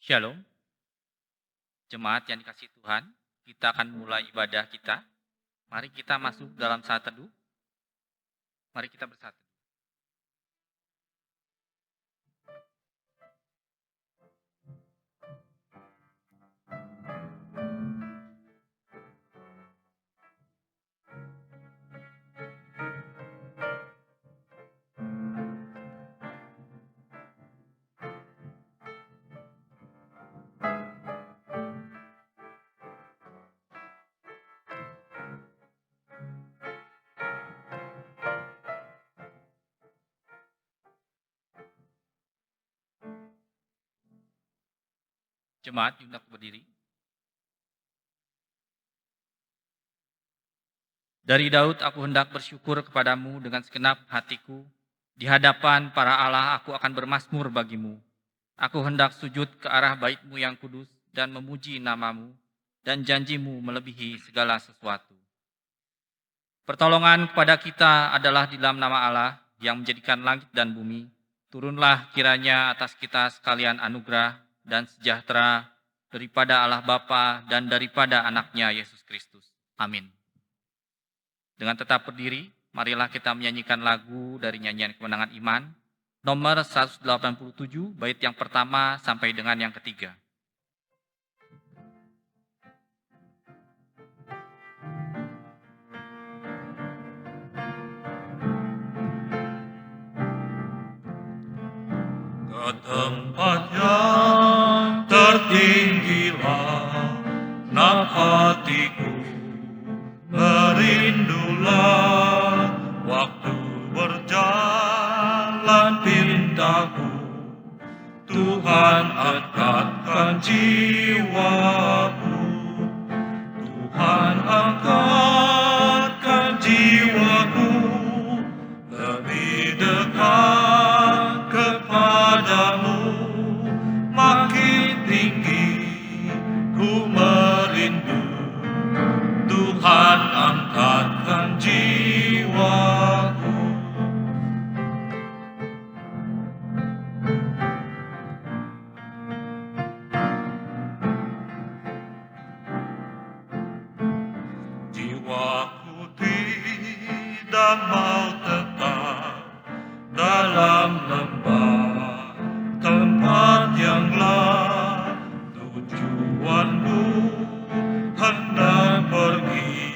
Shalom, jemaat yang dikasihi Tuhan. Kita akan mulai ibadah kita. Mari kita masuk dalam saat teduh. Mari kita bersatu. Jemaat diundang berdiri. Dari Daud aku hendak bersyukur kepadamu dengan segenap hatiku. Di hadapan para Allah aku akan bermazmur bagimu. Aku hendak sujud ke arah bait-Mu yang kudus dan memuji namamu, dan janji-Mu melebihi segala sesuatu. Pertolongan kepada kita adalah di dalam nama Allah yang menjadikan langit dan bumi. Turunlah kiranya atas kita sekalian anugerah dan sejahtera daripada Allah Bapa dan daripada anaknya Yesus Kristus. Amin. Dengan tetap berdiri, marilah kita menyanyikan lagu dari nyanyian kemenangan iman, nomor 187, bait yang pertama sampai dengan yang ketiga. Ke tempat yang tertinggilah, nak hatiku merindulah. Waktu berjalan pintaku, Tuhan angkatkan jiwaku. Tuhan angkatkan jiwaku lebih dekat kepadamu, makin tinggi ku merindu. Tuhan angkatkan jiwaku. Jiwaku tidak mau tetap dalam lembah, tempat yang gelap. Tujuanmu hendak pergi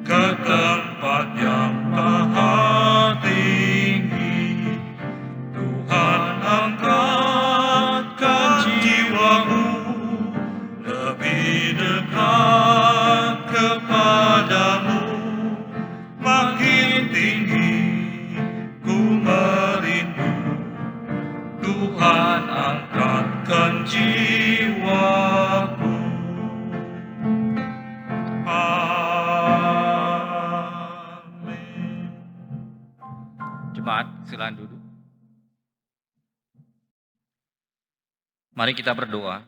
ke tempat yang maha tinggi. Tuhan angkatkan jiwamu lebih dekat kepadamu, makin tinggi ku merindu. Tuhan angkatkan jiwaku. Amin. Jemaat, silakan duduk. Mari kita berdoa.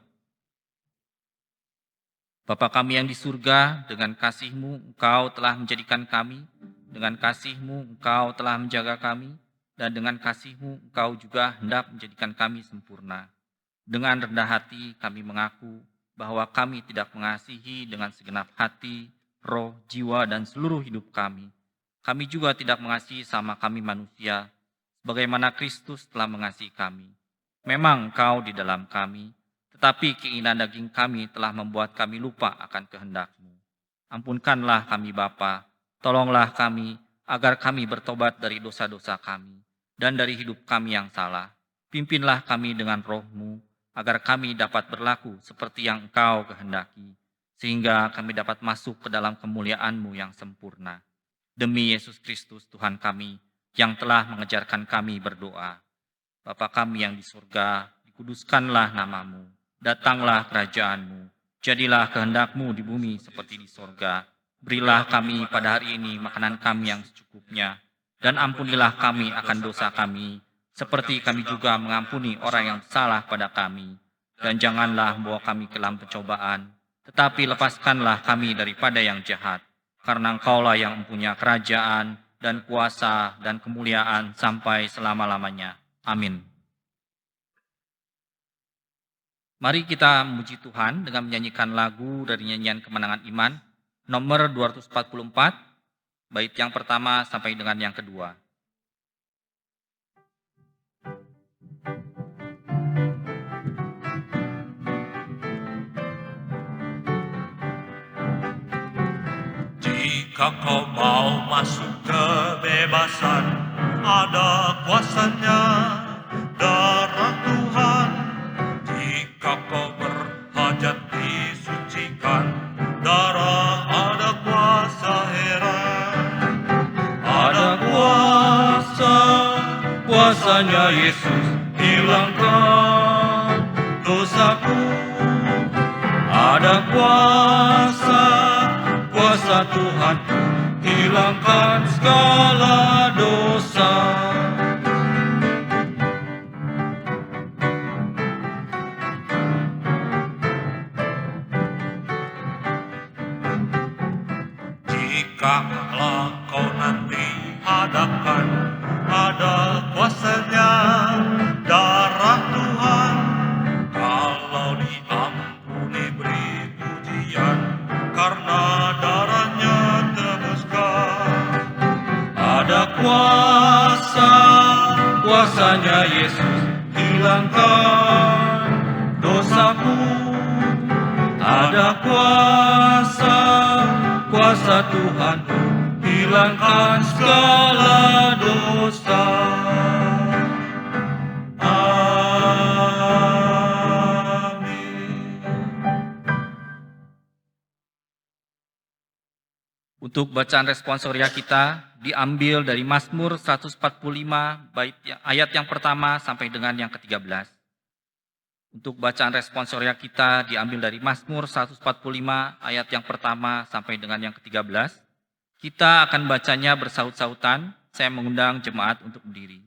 Bapa kami yang di surga, dengan kasih-Mu Engkau telah menjadikan kami, dengan kasih-Mu Engkau telah menjaga kami, dan dengan kasih-Mu Engkau juga hendak menjadikan kami sempurna. Dengan rendah hati kami mengaku bahwa kami tidak mengasihi dengan segenap hati, roh, jiwa, dan seluruh hidup kami. Kami juga tidak mengasihi sama kami manusia, sebagaimana Kristus telah mengasihi kami. Memang Engkau di dalam kami, tetapi keinginan daging kami telah membuat kami lupa akan kehendak-Mu. Ampunkanlah kami Bapa, tolonglah kami agar kami bertobat dari dosa-dosa kami dan dari hidup kami yang salah. Pimpinlah kami dengan roh-Mu, agar kami dapat berlaku seperti yang Engkau kehendaki, sehingga kami dapat masuk ke dalam kemuliaan-Mu yang sempurna. Demi Yesus Kristus Tuhan kami, yang telah mengajarkan kami berdoa. Bapa kami yang di surga, dikuduskanlah nama-Mu, datanglah kerajaan-Mu, jadilah kehendak-Mu di bumi seperti di surga. Berilah kami pada hari ini makanan kami yang secukupnya, dan ampunilah kami akan dosa kami, seperti kami juga mengampuni orang yang salah pada kami. Dan janganlah membawa kami ke dalam pencobaan, tetapi lepaskanlah kami daripada yang jahat, karena Engkaulah yang mempunyai kerajaan dan kuasa dan kemuliaan sampai selama-lamanya. Amin. Mari kita memuji Tuhan dengan menyanyikan lagu dari nyanyian Kemenangan Iman nomor 244, bait yang pertama sampai dengan yang kedua. Jika kau mau masuk kebebasan, ada kuasanya darah Tuhan. Jika kau berhajat disucikan, darah ada kuasa heran. Ada kuasanya Yesus hilangkan dosaku. Ada kuasa Tuhan hilangkan segala dosa. Jikalau kau nanti hadapkan, ada kuasanya darah Tuhan. Kalau diampuni beri pujian, karena darahnya tebuskan. Ada kuasanya Yesus hilangkan dosaku. Ada kuasa Tuhan hilangkan segala dosa. Untuk bacaan responsoria kita diambil dari Mazmur 145 ayat yang pertama sampai dengan yang ke-13. Untuk bacaan responsoria kita diambil dari Mazmur 145 ayat yang pertama sampai dengan yang ke-13. Kita akan bacanya bersaut-sautan. Saya mengundang jemaat untuk berdiri.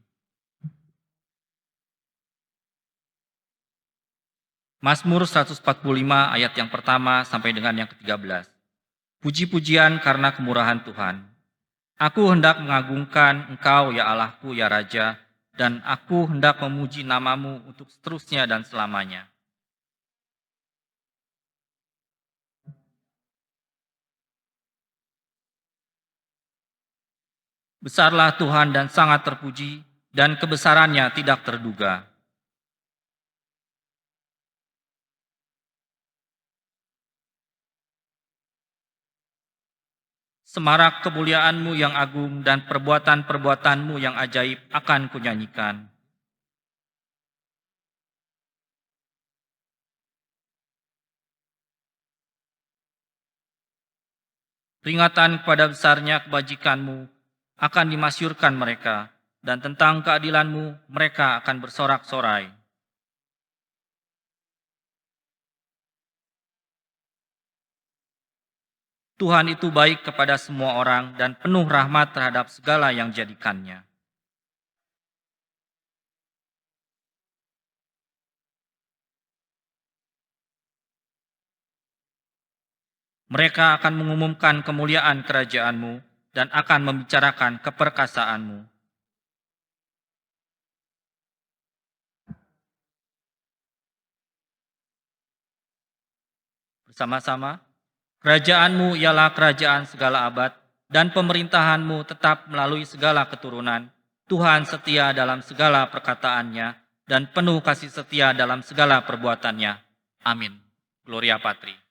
Mazmur 145 ayat yang pertama sampai dengan yang ke-13. Puji-pujian karena kemurahan Tuhan. Aku hendak mengagungkan Engkau ya Allahku ya Raja, dan aku hendak memuji nama-Mu untuk seterusnya dan selamanya. Besarlah Tuhan dan sangat terpuji, dan kebesarannya tidak terduga. Semarak kemuliaan-Mu yang agung dan perbuatan-perbuatan-Mu yang ajaib akan kunyanyikan. Peringatan kepada besarnya kebajikan-Mu akan dimasyurkan mereka, dan tentang keadilan-Mu mereka akan bersorak-sorai. Tuhan itu baik kepada semua orang dan penuh rahmat terhadap segala yang jadikannya. Mereka akan mengumumkan kemuliaan kerajaan-Mu dan akan membicarakan keperkasaan-Mu. Bersama-sama, kerajaan-Mu ialah kerajaan segala abad, dan pemerintahan-Mu tetap melalui segala keturunan. Tuhan setia dalam segala perkataannya, dan penuh kasih setia dalam segala perbuatannya. Amin. Gloria Patri.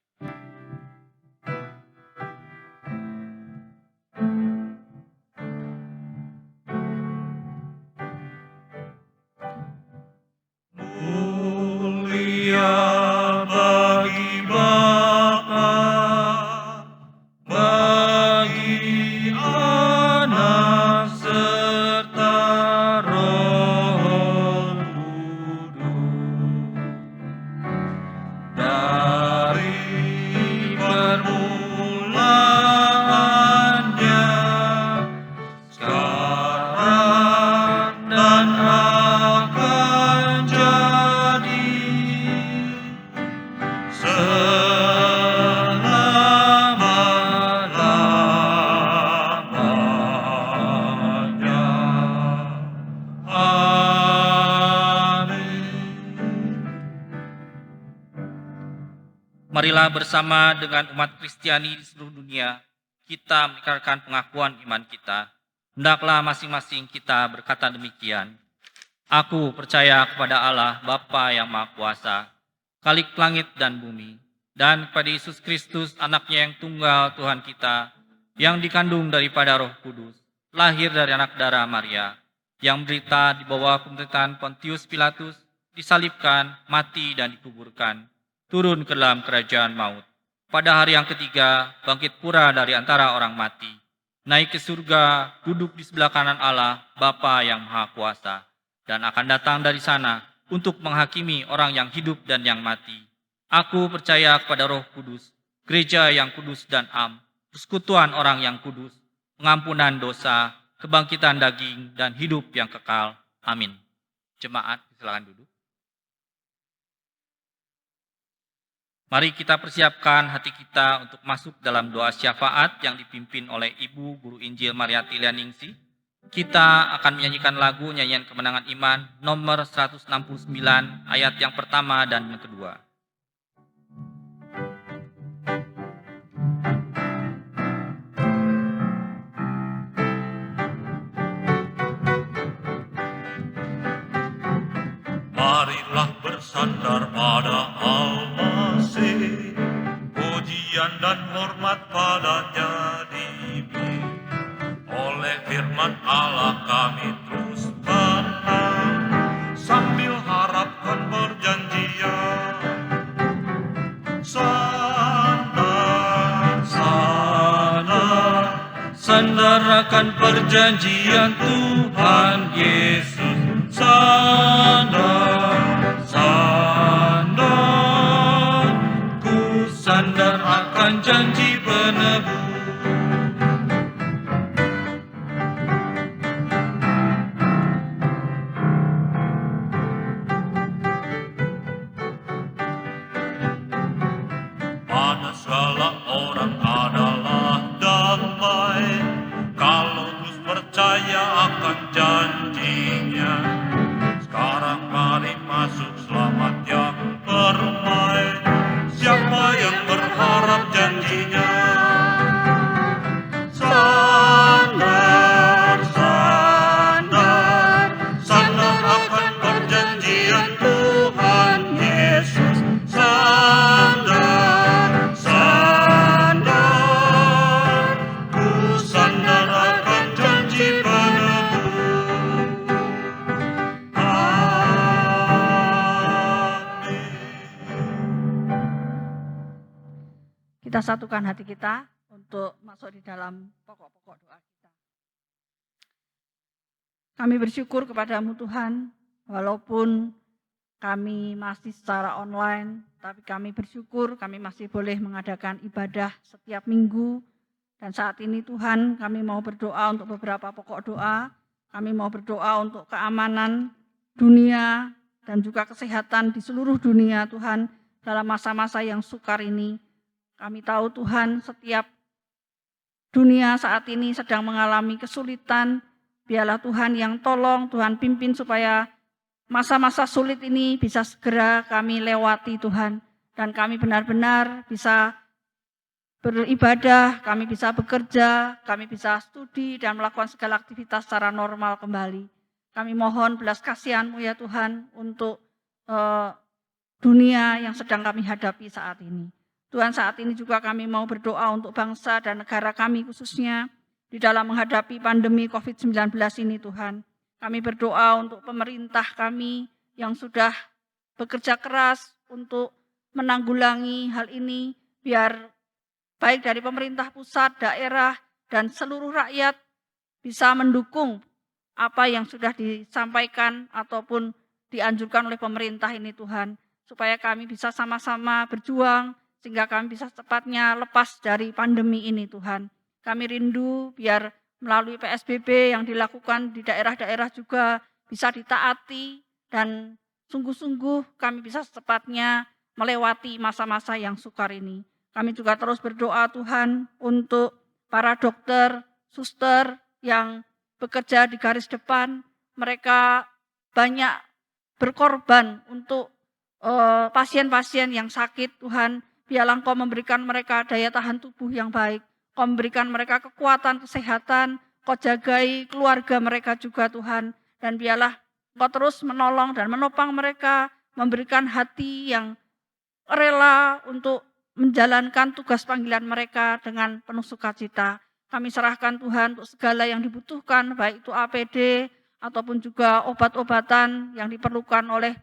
Marilah bersama dengan umat Kristiani di seluruh dunia, kita meningkatkan pengakuan iman kita. Hendaklah masing-masing kita berkata demikian. Aku percaya kepada Allah, Bapa yang Maha Kuasa, Khalik langit dan bumi, dan kepada Yesus Kristus, anaknya yang tunggal Tuhan kita, yang dikandung daripada Roh Kudus, lahir dari anak darah Maria, yang menderita di bawah pemerintahan Pontius Pilatus, disalibkan, mati dan dikuburkan, turun ke dalam kerajaan maut. Pada hari yang ketiga, bangkit pula dari antara orang mati, naik ke surga, duduk di sebelah kanan Allah, Bapa yang Maha Kuasa, dan akan datang dari sana untuk menghakimi orang yang hidup dan yang mati. Aku percaya kepada Roh Kudus, gereja yang kudus dan am, persekutuan orang yang kudus, pengampunan dosa, kebangkitan daging, dan hidup yang kekal. Amin. Jemaat, silakan duduk. Mari kita persiapkan hati kita untuk masuk dalam doa syafaat yang dipimpin oleh Ibu Guru Injil Mariati Lianingsi. Kita akan menyanyikan lagu nyanyian kemenangan iman nomor 169 ayat yang pertama dan yang kedua. Marilah bersandar pada Al-Masih, pujian dan hormat padanya diberi. Oleh firman Allah kami terus tenang, sambil harapkan perjanjian. Sandar, sandar, Sandarakan perjanjian Tuhan Yesus. Sandar, sandar, ku sandar akan janji penebus. pada segala orang adalah damai, kalau terus percaya akan janjinya. Sekarang mari masuk selamat yang permai, siapa yang berharap janjinya. Sandar, sandar, sandar akan perjanjian Tuhan Yesus. Sandar, sandar, ku sandar akan janji penebus. Amin. Kita satukan hati kita untuk masuk di dalam pokok-pokok doa kita. Kami bersyukur kepadamu Tuhan, walaupun kami masih secara online, tapi kami bersyukur kami masih boleh mengadakan ibadah setiap minggu. Dan saat ini Tuhan, kami mau berdoa untuk beberapa pokok doa. Kami mau berdoa untuk keamanan dunia dan juga kesehatan di seluruh dunia Tuhan dalam masa-masa yang sukar ini. Kami tahu Tuhan, setiap dunia saat ini sedang mengalami kesulitan. Biarlah Tuhan yang tolong, Tuhan pimpin supaya masa-masa sulit ini bisa segera kami lewati Tuhan. Dan kami benar-benar bisa beribadah, kami bisa bekerja, kami bisa studi dan melakukan segala aktivitas secara normal kembali. Kami mohon belas kasihan-Mu ya Tuhan untuk dunia yang sedang kami hadapi saat ini. Tuhan, saat ini juga kami mau berdoa untuk bangsa dan negara kami khususnya di dalam menghadapi pandemi COVID-19 ini Tuhan. Kami berdoa untuk pemerintah kami yang sudah bekerja keras untuk menanggulangi hal ini, biar baik dari pemerintah pusat, daerah, dan seluruh rakyat bisa mendukung apa yang sudah disampaikan ataupun dianjurkan oleh pemerintah ini Tuhan. Supaya kami bisa sama-sama berjuang, sehingga kami bisa cepatnya lepas dari pandemi ini Tuhan. Kami rindu biar melalui PSBB yang dilakukan di daerah-daerah juga bisa ditaati dan sungguh-sungguh kami bisa secepatnya melewati masa-masa yang sukar ini. Kami juga terus berdoa Tuhan untuk para dokter, suster yang bekerja di garis depan. Mereka banyak berkorban untuk pasien-pasien yang sakit Tuhan. biarlah Engkau memberikan mereka daya tahan tubuh yang baik, Engkau memberikan mereka kekuatan, kesehatan, Engkau jagai keluarga mereka juga Tuhan, dan biarlah Engkau terus menolong dan menopang mereka, memberikan hati yang rela untuk menjalankan tugas panggilan mereka dengan penuh sukacita. Kami serahkan Tuhan untuk segala yang dibutuhkan, baik itu APD ataupun juga obat-obatan yang diperlukan oleh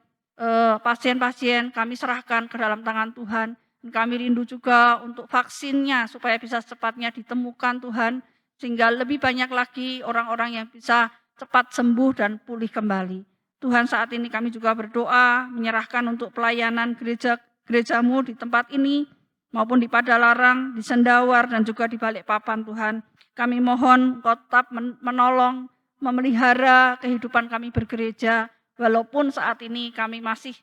pasien-pasien, kami serahkan ke dalam tangan Tuhan. Dan kami rindu juga untuk vaksinnya supaya bisa secepatnya ditemukan Tuhan, sehingga lebih banyak lagi orang-orang yang bisa cepat sembuh dan pulih kembali. Tuhan, saat ini kami juga berdoa menyerahkan untuk pelayanan gerejamu di tempat ini maupun di Padalarang, di Sendawar dan juga di Balikpapan Tuhan. Kami mohon Engkau tetap menolong, memelihara kehidupan kami bergereja, walaupun saat ini kami masih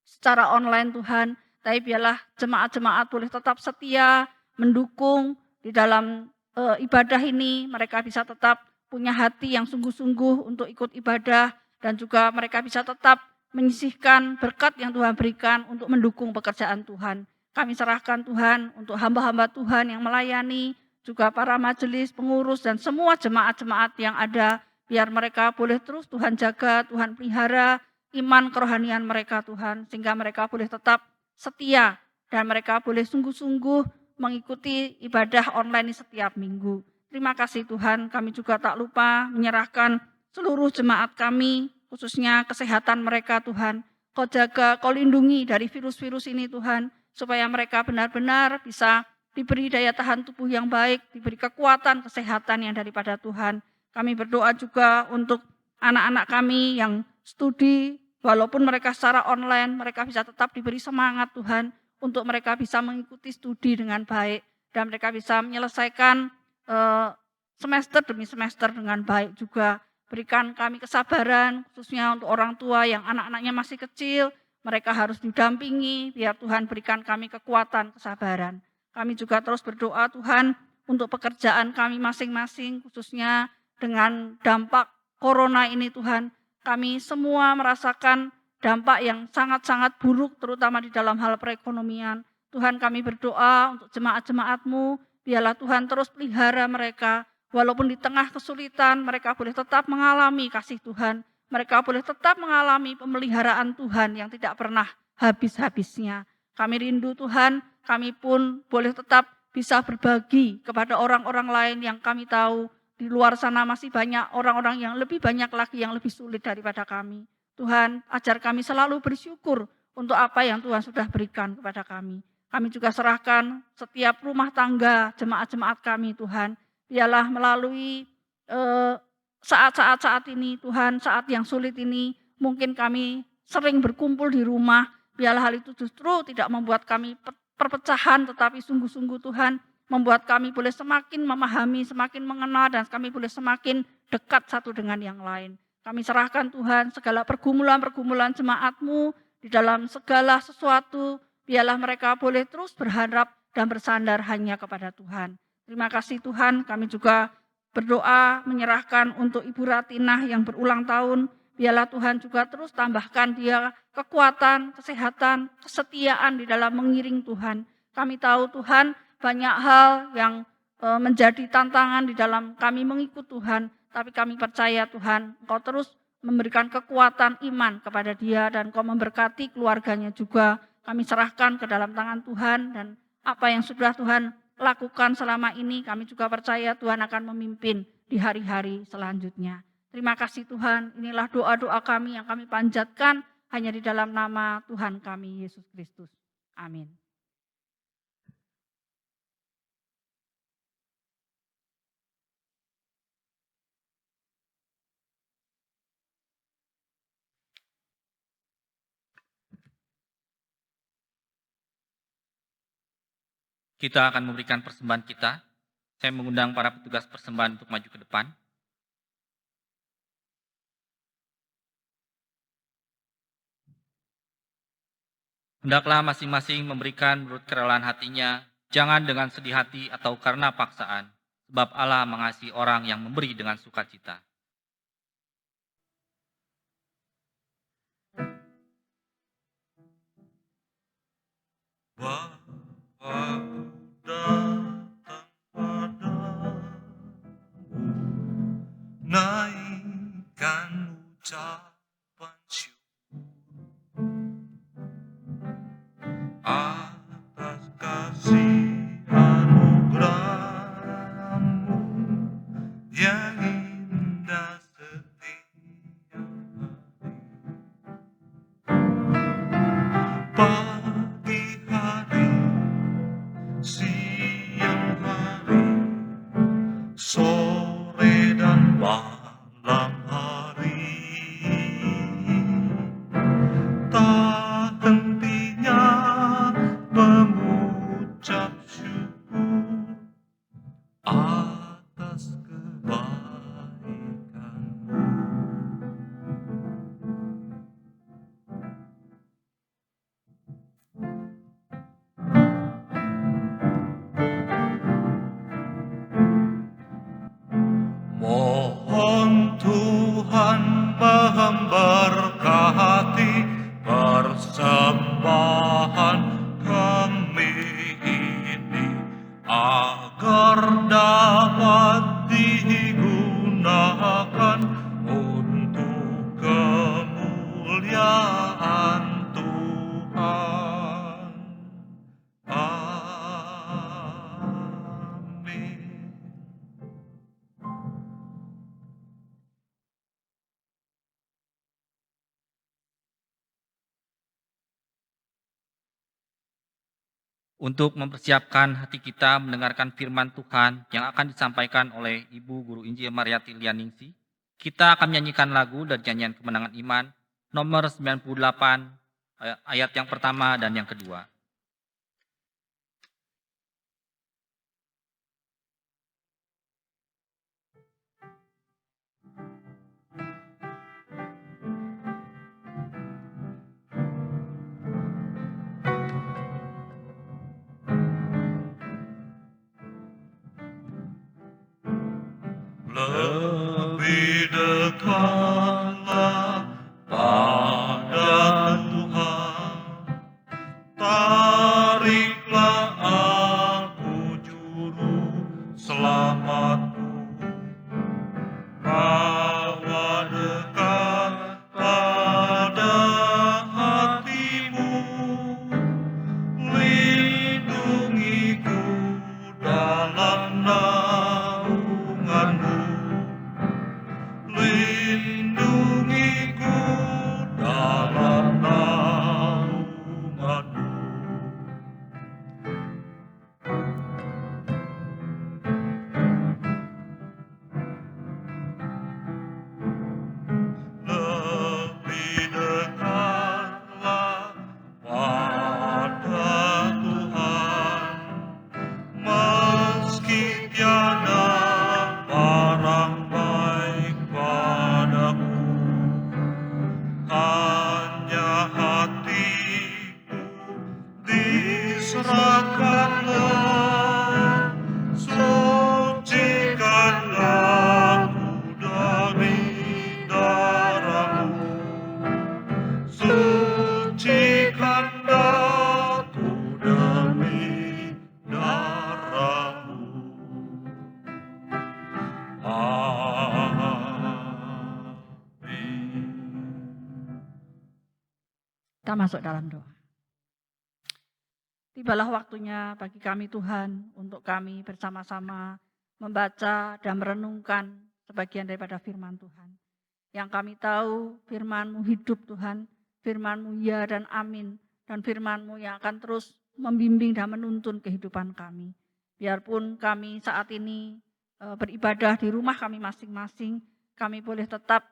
secara online Tuhan, tapi biarlah jemaat-jemaat boleh tetap setia, mendukung di dalam ibadah ini, mereka bisa tetap punya hati yang sungguh-sungguh untuk ikut ibadah, dan juga mereka bisa tetap menyisihkan berkat yang Tuhan berikan untuk mendukung pekerjaan Tuhan. Kami serahkan Tuhan untuk hamba-hamba Tuhan yang melayani, juga para majelis, pengurus, dan semua jemaat-jemaat yang ada, biar mereka boleh terus Tuhan jaga, Tuhan pelihara iman kerohanian mereka Tuhan, sehingga mereka boleh tetap setia, dan mereka boleh sungguh-sungguh mengikuti ibadah online setiap minggu. Terima kasih Tuhan, kami juga tak lupa menyerahkan seluruh jemaat kami, khususnya kesehatan mereka Tuhan. Kau jaga, Kau lindungi dari virus-virus ini Tuhan, supaya mereka benar-benar bisa diberi daya tahan tubuh yang baik, diberi kekuatan kesehatan yang daripada Tuhan. Kami berdoa juga untuk anak-anak kami yang studi, walaupun mereka secara online, mereka bisa tetap diberi semangat Tuhan, untuk mereka bisa mengikuti studi dengan baik, dan mereka bisa menyelesaikan semester demi semester dengan baik juga. Berikan kami kesabaran, khususnya untuk orang tua yang anak-anaknya masih kecil, mereka harus didampingi, biar Tuhan berikan kami kekuatan, kesabaran. Kami juga terus berdoa Tuhan untuk pekerjaan kami masing-masing, khususnya dengan dampak corona ini Tuhan. Kami semua merasakan dampak yang sangat-sangat buruk, terutama di dalam hal perekonomian. Tuhan, kami berdoa untuk jemaat-jemaat-Mu, biarlah Tuhan terus pelihara mereka, walaupun di tengah kesulitan, mereka boleh tetap mengalami kasih Tuhan. Mereka boleh tetap mengalami pemeliharaan Tuhan yang tidak pernah habis-habisnya. Kami rindu Tuhan, kami pun boleh tetap bisa berbagi kepada orang-orang lain yang kami tahu di luar sana masih banyak orang-orang yang lebih banyak lagi yang lebih sulit daripada kami. Tuhan, ajar kami selalu bersyukur untuk apa yang Tuhan sudah berikan kepada kami. Kami juga serahkan setiap rumah tangga jemaat-jemaat kami Tuhan. Biarlah melalui saat-saat ini Tuhan, saat yang sulit ini, mungkin kami sering berkumpul di rumah, biarlah hal itu justru tidak membuat kami perpecahan, tetapi sungguh-sungguh Tuhan membuat kami boleh semakin memahami, semakin mengenal, dan kami boleh semakin dekat satu dengan yang lain. Kami serahkan Tuhan segala pergumulan-pergumulan jemaat-Mu di dalam segala sesuatu, biarlah mereka boleh terus berharap dan bersandar hanya kepada Tuhan. Terima kasih Tuhan, kami juga berdoa menyerahkan untuk Ibu Ratinah yang berulang tahun. Biarlah Tuhan juga terus tambahkan dia kekuatan, kesehatan, kesetiaan di dalam mengiring Tuhan. Kami tahu Tuhan banyak hal yang menjadi tantangan di dalam kami mengikut Tuhan. Tapi kami percaya Tuhan, Engkau terus memberikan kekuatan iman kepada dia dan Engkau memberkati keluarganya juga. Kami serahkan ke dalam tangan Tuhan, dan apa yang sudah Tuhan lakukan selama ini, kami juga percaya Tuhan akan memimpin di hari-hari selanjutnya. Terima kasih Tuhan, inilah doa-doa kami yang kami panjatkan hanya di dalam nama Tuhan kami, Yesus Kristus. Amin. Kita akan memberikan persembahan kita. Saya mengundang para petugas persembahan untuk maju ke depan. Hendaklah masing-masing memberikan menurut kerelaan hatinya, jangan dengan sedih hati atau karena paksaan, sebab Allah mengasihi orang yang memberi dengan sukacita. Wah Aku datang padamu, naikkan ucapan syukur atas kasih anugerah-Mu yang indah setiap hari. Pagi hari, siang hari, sore dan malam hari, tak hentinya mengucap syukur atas kebaikan-Mu. Mohon Tuhan memberkati persembahan kami ini, agar dapat digunakan untuk kemuliaan Tuhan. Amin. Untuk mempersiapkan hati kita mendengarkan firman Tuhan yang akan disampaikan oleh Ibu Guru Injil Mariati Lianingsi, kita akan menyanyikan lagu dari nyanyian Kemenangan Iman nomor 98 ayat yang pertama dan yang kedua. Lebih dekatlah pada Tuhan, tariklah aku juru selamatku, bawa dekat pada hatimu, lindungiku dalam naunganmu, lindungiku dalam naunganmu. Lebih dekatlah pada Tuhan, meski tiada barang baik padaku, hanya hatiku diserahkanlah, sucikanlah aku dari darah-Mu, sucikanlah aku demi darah-Mu. Amin. Kita masuk dalam doa. Tibalah waktunya bagi kami Tuhan untuk kami bersama-sama membaca dan merenungkan sebagian daripada firman Tuhan. Yang kami tahu firman-Mu hidup Tuhan, firman-Mu ya dan amin, dan firman-Mu yang akan terus membimbing dan menuntun kehidupan kami. Biarpun kami saat ini beribadah di rumah kami masing-masing, kami boleh tetap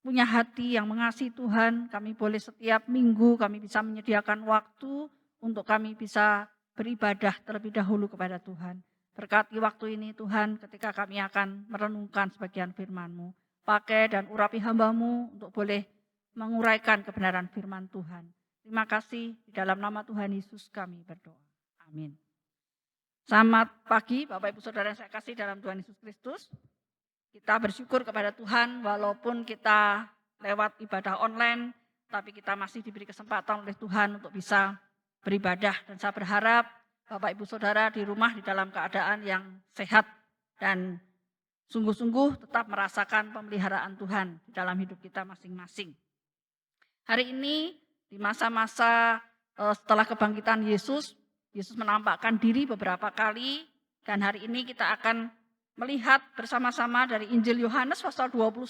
punya hati yang mengasihi Tuhan, kami boleh setiap minggu kami bisa menyediakan waktu untuk kami bisa beribadah terlebih dahulu kepada Tuhan. Berkati waktu ini Tuhan ketika kami akan merenungkan sebagian firman-Mu. Pakai dan urapi hamba-Mu untuk boleh menguraikan kebenaran firman Tuhan. Terima kasih, di dalam nama Tuhan Yesus kami berdoa. Amin. Selamat pagi Bapak Ibu Saudara yang saya kasih dalam Tuhan Yesus Kristus. Kita bersyukur kepada Tuhan walaupun kita lewat ibadah online, tapi kita masih diberi kesempatan oleh Tuhan untuk bisa beribadah. Dan saya berharap Bapak Ibu Saudara di rumah di dalam keadaan yang sehat dan sungguh-sungguh tetap merasakan pemeliharaan Tuhan di dalam hidup kita masing-masing. Hari ini di masa-masa setelah kebangkitan Yesus menampakkan diri beberapa kali, dan hari ini kita akan melihat bersama-sama dari Injil Yohanes pasal 21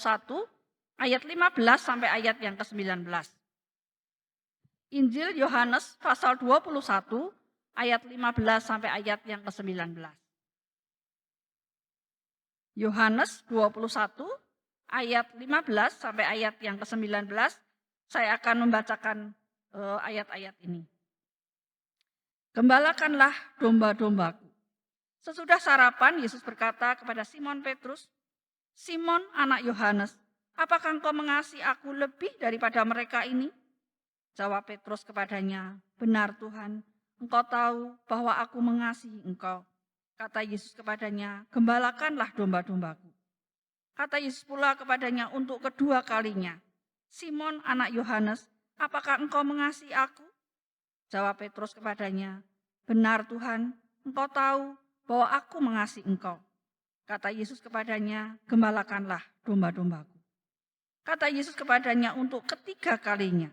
ayat 15 sampai ayat yang ke-19. Injil Yohanes pasal 21 ayat 15 sampai ayat yang ke-19. Yohanes 21 ayat 15 sampai ayat yang ke-19. Saya akan membacakan ayat-ayat ini. Gembalakanlah domba-dombaku. Sesudah sarapan, Yesus berkata kepada Simon Petrus, "Simon anak Yohanes, apakah engkau mengasihi aku lebih daripada mereka ini?" Jawab Petrus kepadanya, "Benar Tuhan, Engkau tahu bahwa aku mengasihi Engkau." Kata Yesus kepadanya, "Gembalakanlah domba-dombaku." Kata Yesus pula kepadanya untuk kedua kalinya, "Simon anak Yohanes, apakah engkau mengasihi aku?" Jawab Petrus kepadanya, "Benar Tuhan, Engkau tahu bahwa aku mengasihi Engkau." Kata Yesus kepadanya, "Gembalakanlah domba-dombaku." Kata Yesus kepadanya untuk ketiga kalinya,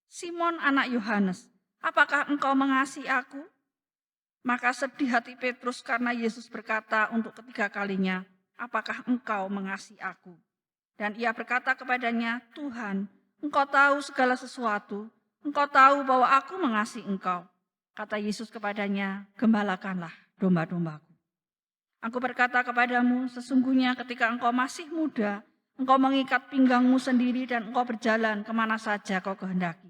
"Simon anak Yohanes, apakah engkau mengasihi aku?" Maka sedih hati Petrus karena Yesus berkata untuk ketiga kalinya, "Apakah engkau mengasihi aku?" Dan ia berkata kepadanya, "Tuhan, Engkau tahu segala sesuatu. Engkau tahu bahwa aku mengasihi Engkau." Kata Yesus kepadanya, "Gembalakanlah domba-dombaku. Aku berkata kepadamu, sesungguhnya ketika engkau masih muda, engkau mengikat pinggangmu sendiri dan engkau berjalan kemana saja kau kehendaki.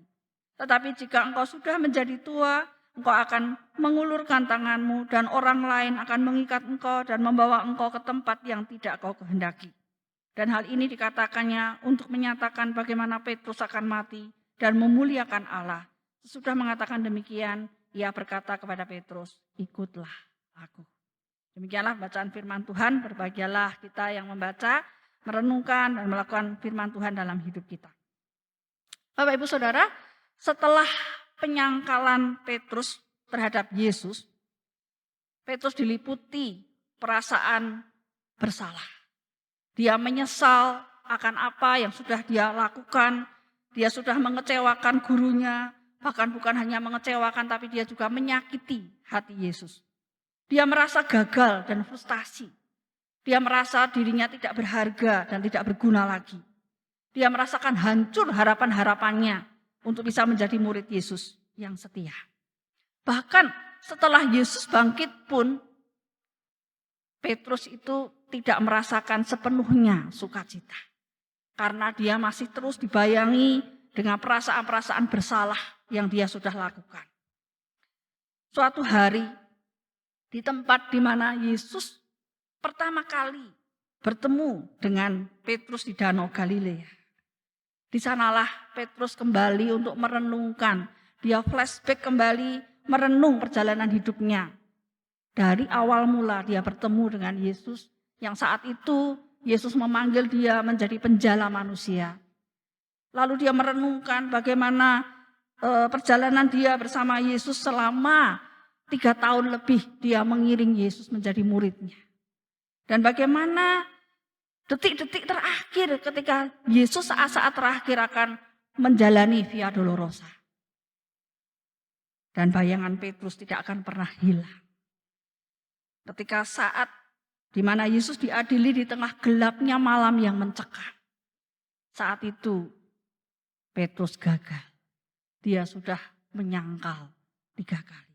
Tetapi jika engkau sudah menjadi tua, engkau akan mengulurkan tanganmu dan orang lain akan mengikat engkau dan membawa engkau ke tempat yang tidak kau kehendaki." Dan hal ini dikatakannya untuk menyatakan bagaimana Petrus akan mati dan memuliakan Allah. Sesudah mengatakan demikian, ia berkata kepada Petrus, "Ikutlah aku." Demikianlah bacaan firman Tuhan. Berbahagialah kita yang membaca, merenungkan, dan melakukan firman Tuhan dalam hidup kita. Bapak Ibu Saudara, setelah penyangkalan Petrus terhadap Yesus, Petrus diliputi perasaan bersalah. Dia menyesal akan apa yang sudah dia lakukan. Dia sudah mengecewakan gurunya, bahkan bukan hanya mengecewakan, tapi dia juga menyakiti hati Yesus. Dia merasa gagal dan frustasi. Dia merasa dirinya tidak berharga dan tidak berguna lagi. Dia merasakan hancur harapan-harapannya untuk bisa menjadi murid Yesus yang setia. Bahkan setelah Yesus bangkit pun, Petrus itu tidak merasakan sepenuhnya sukacita. Karena dia masih terus dibayangi dengan perasaan-perasaan bersalah yang dia sudah lakukan. Suatu hari, di tempat di mana Yesus pertama kali bertemu dengan Petrus di Danau Galilea. Di sanalah Petrus kembali untuk merenungkan. Dia flashback kembali merenung perjalanan hidupnya. Dari awal mula dia bertemu dengan Yesus, yang saat itu Yesus memanggil dia menjadi penjala manusia. Lalu dia merenungkan bagaimana perjalanan dia bersama Yesus selama 3 tahun lebih dia mengiring Yesus menjadi muridnya. Dan bagaimana detik-detik terakhir ketika Yesus saat-saat terakhir akan menjalani Via Dolorosa. Dan bayangan Petrus tidak akan pernah hilang. Ketika saat di mana Yesus diadili di tengah gelapnya malam yang mencekam. Saat itu Petrus gagal. Dia sudah menyangkal 3 kali.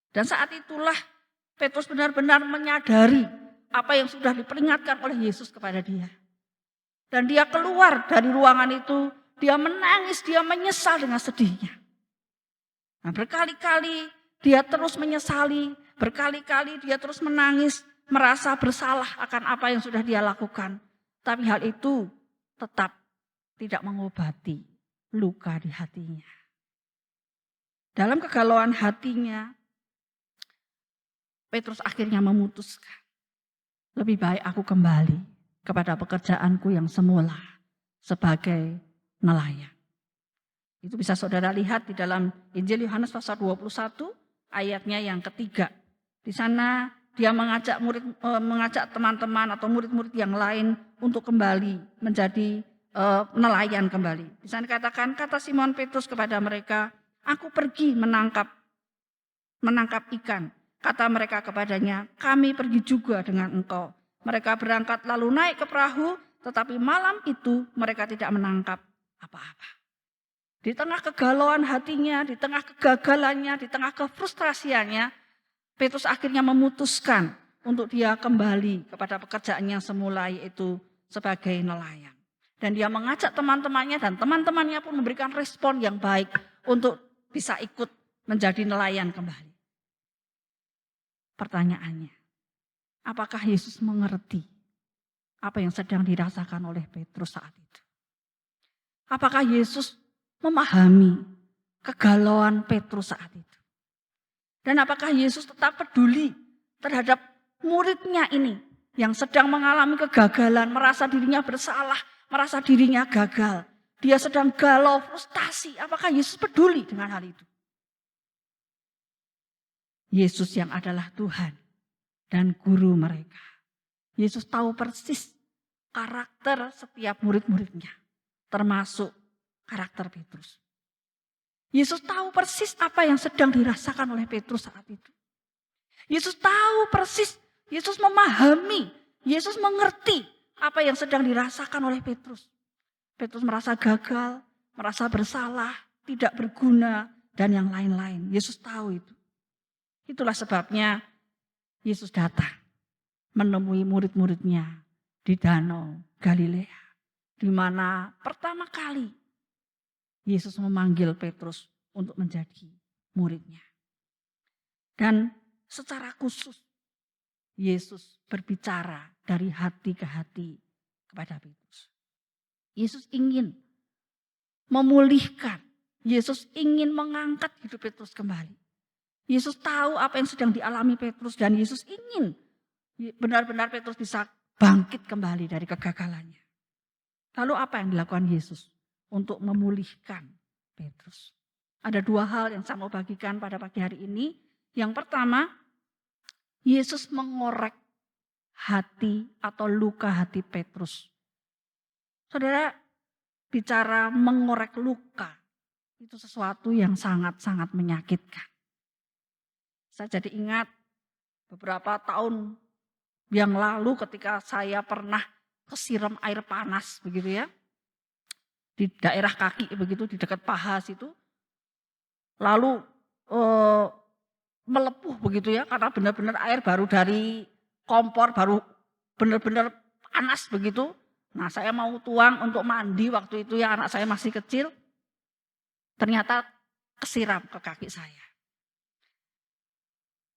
Dan saat itulah Petrus benar-benar menyadari apa yang sudah diperingatkan oleh Yesus kepada dia. Dan dia keluar dari ruangan itu, dia menangis, dia menyesal dengan sedihnya. Nah, berkali-kali dia terus menyesali, berkali-kali dia terus menangis, merasa bersalah akan apa yang sudah dia lakukan. Tapi hal itu tetap tidak mengobati luka di hatinya. Dalam kegalauan hatinya, Petrus akhirnya memutuskan, lebih baik aku kembali kepada pekerjaanku yang semula sebagai nelayan. Itu bisa saudara lihat di dalam Injil Yohanes pasal 21 ayatnya yang ketiga. Di sana dia mengajak teman-teman atau murid-murid yang lain untuk kembali menjadi nelayan kembali. Di sana dikatakan, kata Simon Petrus kepada mereka, aku pergi menangkap ikan. Kata mereka kepadanya, kami pergi juga dengan engkau. Mereka berangkat lalu naik ke perahu, tetapi malam itu mereka tidak menangkap apa-apa. Di tengah kegalauan hatinya, di tengah kegagalannya, di tengah kefrustrasiannya, Petrus akhirnya memutuskan untuk dia kembali kepada pekerjaannya semula, yaitu sebagai nelayan. Dan dia mengajak teman-temannya dan teman-temannya pun memberikan respon yang baik untuk bisa ikut menjadi nelayan kembali. Pertanyaannya, apakah Yesus mengerti apa yang sedang dirasakan oleh Petrus saat itu? Apakah Yesus memahami kegalauan Petrus saat itu? Dan apakah Yesus tetap peduli terhadap muridnya ini yang sedang mengalami kegagalan, merasa dirinya bersalah, merasa dirinya gagal. Dia sedang galau, frustasi. Apakah Yesus peduli dengan hal itu? Yesus yang adalah Tuhan dan guru mereka. Yesus tahu persis karakter setiap murid-muridnya, termasuk karakter Petrus. Yesus tahu persis apa yang sedang dirasakan oleh Petrus saat itu. Yesus tahu persis, Yesus memahami, Yesus mengerti apa yang sedang dirasakan oleh Petrus. Petrus merasa gagal, merasa bersalah, tidak berguna, dan yang lain-lain. Yesus tahu itu. Itulah sebabnya Yesus datang menemui murid-muridnya di Danau Galilea, di mana pertama kali Yesus memanggil Petrus untuk menjadi muridnya. Dan secara khusus Yesus berbicara dari hati ke hati kepada Petrus. Yesus ingin memulihkan, Yesus ingin mengangkat hidup Petrus kembali. Yesus tahu apa yang sedang dialami Petrus dan Yesus ingin benar-benar Petrus bisa bangkit kembali dari kegagalannya. Lalu apa yang dilakukan Yesus untuk memulihkan Petrus? Ada dua hal yang saya mau bagikan pada pagi hari ini. Yang pertama, Yesus mengorek hati atau luka hati Petrus. Saudara, bicara mengorek luka, itu sesuatu yang sangat-sangat menyakitkan. Saya jadi ingat beberapa tahun yang lalu ketika saya pernah kesiram air panas begitu ya. Di daerah kaki begitu, di dekat paha situ. Lalu melepuh begitu ya, karena benar-benar air baru dari kompor, baru benar-benar panas begitu. Nah, saya mau tuang untuk mandi waktu itu ya, anak saya masih kecil. Ternyata kesiram ke kaki saya.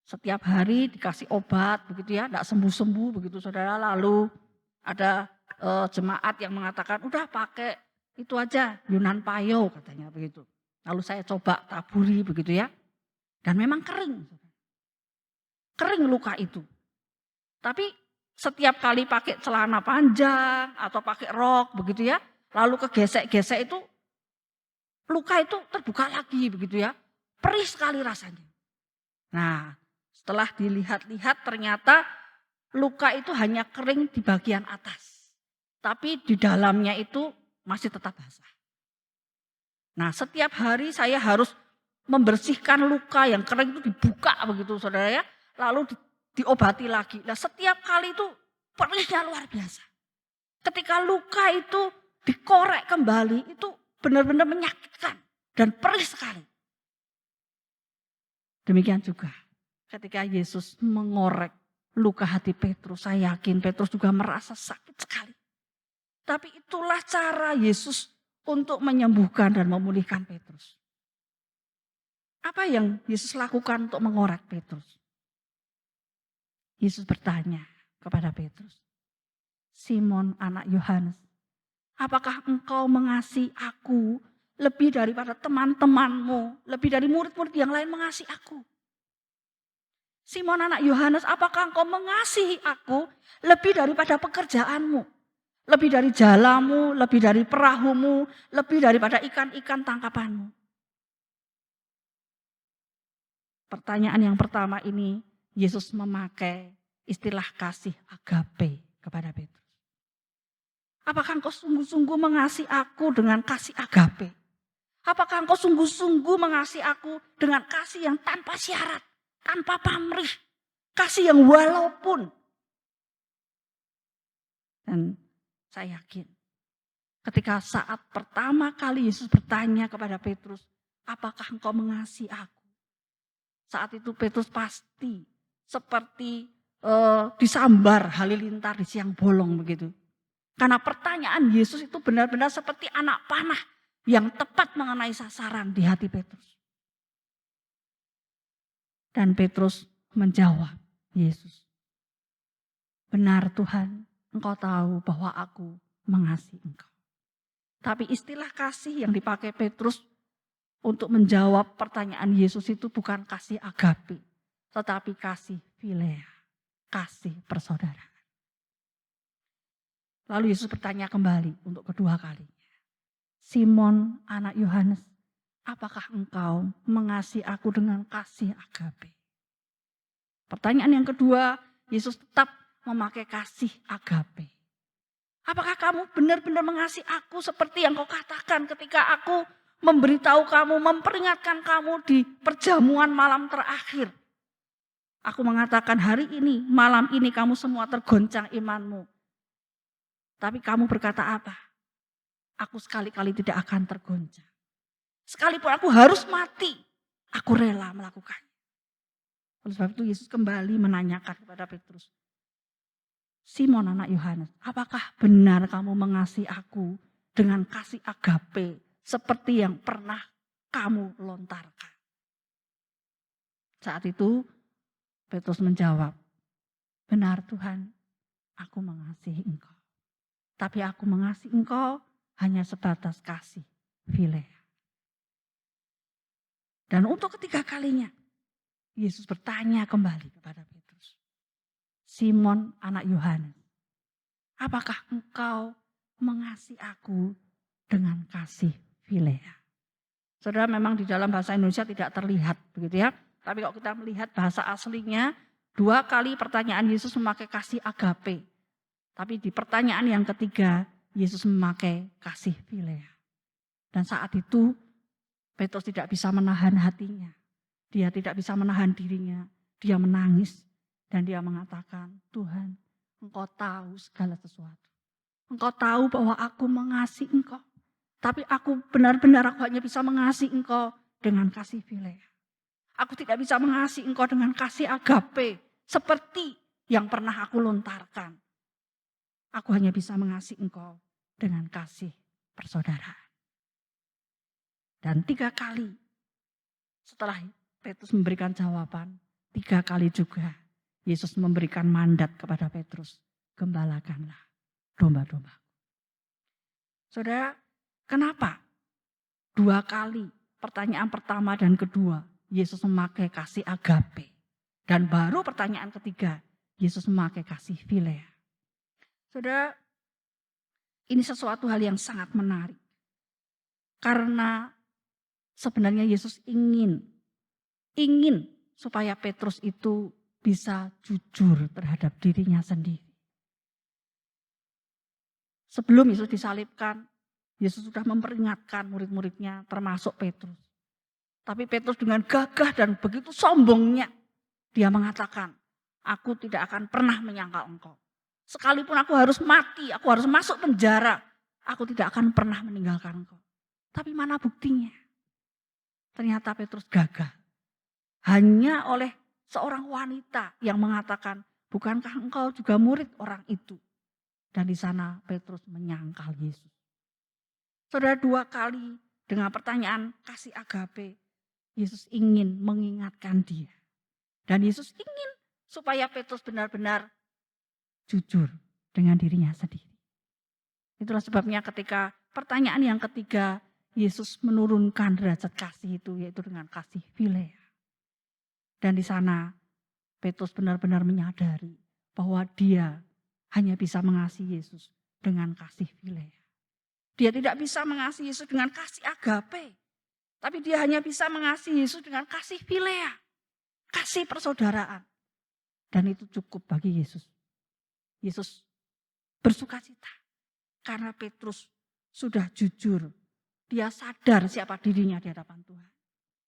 Setiap hari dikasih obat begitu ya, tidak sembuh-sembuh begitu saudara. Lalu ada jemaat yang mengatakan, udah pakai itu aja, Yunan Payo katanya begitu. Lalu saya coba taburi begitu ya. Dan memang kering. Kering luka itu. Tapi setiap kali pakai celana panjang atau pakai rok begitu ya. Lalu kegesek-gesek itu, luka itu terbuka lagi begitu ya. Perih sekali rasanya. Nah, setelah dilihat-lihat ternyata luka itu hanya kering di bagian atas. Tapi di dalamnya itu masih tetap basah. Nah, setiap hari saya harus membersihkan luka yang kering itu, dibuka begitu saudara ya. Lalu diobati lagi. Nah, setiap kali itu perihnya luar biasa. Ketika luka itu dikorek kembali itu benar-benar menyakitkan dan perih sekali. Demikian juga ketika Yesus mengorek luka hati Petrus, saya yakin Petrus juga merasa sakit sekali. Tapi itulah cara Yesus untuk menyembuhkan dan memulihkan Petrus. Apa yang Yesus lakukan untuk mengorek Petrus? Yesus bertanya kepada Petrus, Simon anak Yohanes, apakah engkau mengasihi aku lebih daripada teman-temanmu, lebih dari murid-murid yang lain mengasihi aku? Simon anak Yohanes, apakah engkau mengasihi aku lebih daripada pekerjaanmu, lebih dari jalamu, lebih dari perahumu, lebih daripada ikan-ikan tangkapanmu. Pertanyaan yang pertama ini, Yesus memakai istilah kasih agape kepada Petrus. Apakah engkau sungguh-sungguh mengasihi aku dengan kasih agape? Apakah engkau sungguh-sungguh mengasihi aku dengan kasih yang tanpa syarat, tanpa pamrih, kasih yang walaupun. Dan saya yakin ketika saat pertama kali Yesus bertanya kepada Petrus, apakah engkau mengasihi aku? Saat itu Petrus pasti seperti disambar halilintar di siang bolong begitu. Karena pertanyaan Yesus itu benar-benar seperti anak panah yang tepat mengenai sasaran di hati Petrus. Dan Petrus menjawab Yesus, benar Tuhan, engkau tahu bahwa aku mengasihi engkau. Tapi istilah kasih yang dipakai Petrus untuk menjawab pertanyaan Yesus itu bukan kasih agape, tetapi kasih philea, kasih persaudaraan. Lalu Yesus bertanya kembali untuk kedua kalinya. Simon anak Yohanes, apakah engkau mengasihi aku dengan kasih agape? Pertanyaan yang kedua, Yesus tetap memakai kasih agape. Apakah kamu benar-benar mengasihi aku seperti yang kau katakan ketika aku memberitahu kamu, memperingatkan kamu di perjamuan malam terakhir. Aku mengatakan hari ini, malam ini kamu semua tergoncang imanmu. Tapi kamu berkata apa? Aku sekali-kali tidak akan tergoncang. Sekalipun aku harus mati, aku rela melakukannya. Oleh sebab itu Yesus kembali menanyakan kepada Petrus. Simon anak Yohanes, apakah benar kamu mengasihi aku dengan kasih agape seperti yang pernah kamu lontarkan? Saat itu Petrus menjawab, benar Tuhan, aku mengasihi engkau. Tapi aku mengasihi engkau hanya sebatas kasih philea. Dan untuk ketiga kalinya, Yesus bertanya kembali kepada Petrus. Simon anak Yohanes, apakah engkau mengasihi aku dengan kasih philea? Saudara, memang di dalam bahasa Indonesia tidak terlihat begitu ya. Tapi kalau kita melihat bahasa aslinya, dua kali pertanyaan Yesus memakai kasih agape. Tapi di pertanyaan yang ketiga, Yesus memakai kasih philea. Dan saat itu Petrus tidak bisa menahan hatinya. Dia tidak bisa menahan dirinya. Dia menangis dan dia mengatakan, Tuhan, engkau tahu segala sesuatu. Engkau tahu bahwa aku mengasihi engkau. Tapi aku benar-benar aku hanya bisa mengasihi engkau dengan kasih philea. Aku tidak bisa mengasihi engkau dengan kasih agape seperti yang pernah aku lontarkan. Aku hanya bisa mengasihi engkau dengan kasih persaudaraan. Dan 3 kali setelah Petrus memberikan jawaban, 3 kali juga Yesus memberikan mandat kepada Petrus, gembalakanlah domba-domba. Saudara, kenapa 2 kali pertanyaan pertama dan kedua Yesus memakai kasih agape. Dan baru pertanyaan ketiga, Yesus memakai kasih philea. Saudara, ini sesuatu hal yang sangat menarik. Karena sebenarnya Yesus ingin supaya Petrus itu bisa jujur terhadap dirinya sendiri. Sebelum Yesus disalibkan, Yesus sudah memperingatkan murid-muridnya termasuk Petrus. Tapi Petrus dengan gagah dan begitu sombongnya, dia mengatakan, aku tidak akan pernah menyangkal engkau. Sekalipun aku harus mati, aku harus masuk penjara, aku tidak akan pernah meninggalkan engkau. Tapi mana buktinya? Ternyata Petrus gagah. Hanya oleh seorang wanita yang mengatakan, bukankah engkau juga murid orang itu? Dan di sana Petrus menyangkal Yesus. Saudara, 2 kali dengan pertanyaan kasih agape, Yesus ingin mengingatkan dia. Dan Yesus ingin supaya Petrus benar-benar jujur dengan dirinya sendiri. Itulah sebabnya ketika pertanyaan yang ketiga, Yesus menurunkan derajat kasih itu, yaitu dengan kasih philea. Dan di sana Petrus benar-benar menyadari bahwa dia hanya bisa mengasihi Yesus dengan kasih filea. Dia tidak bisa mengasihi Yesus dengan kasih agape. Tapi dia hanya bisa mengasihi Yesus dengan kasih filea. Kasih persaudaraan. Dan itu cukup bagi Yesus. Yesus bersukacita. Karena Petrus sudah jujur. Dia sadar siapa dirinya di hadapan Tuhan.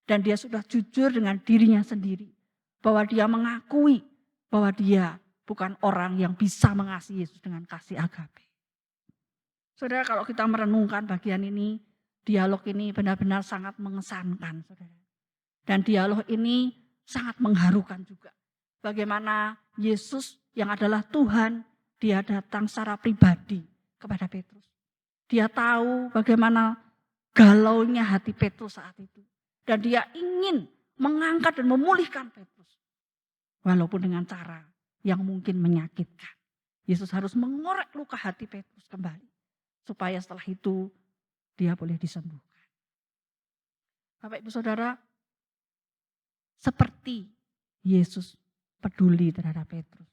Dan dia sudah jujur dengan dirinya sendiri. Bahwa dia mengakui bahwa dia bukan orang yang bisa mengasihi Yesus dengan kasih agape. Saudara, kalau kita merenungkan bagian ini, dialog ini benar-benar sangat mengesankan, saudara. Dan dialog ini sangat mengharukan juga. Bagaimana Yesus yang adalah Tuhan, dia datang secara pribadi kepada Petrus. Dia tahu bagaimana galaunya hati Petrus saat itu. Dan dia ingin mengangkat dan memulihkan Petrus. Walaupun dengan cara yang mungkin menyakitkan. Yesus harus mengorek luka hati Petrus kembali. Supaya setelah itu dia boleh disembuhkan. Bapak Ibu Saudara, seperti Yesus peduli terhadap Petrus.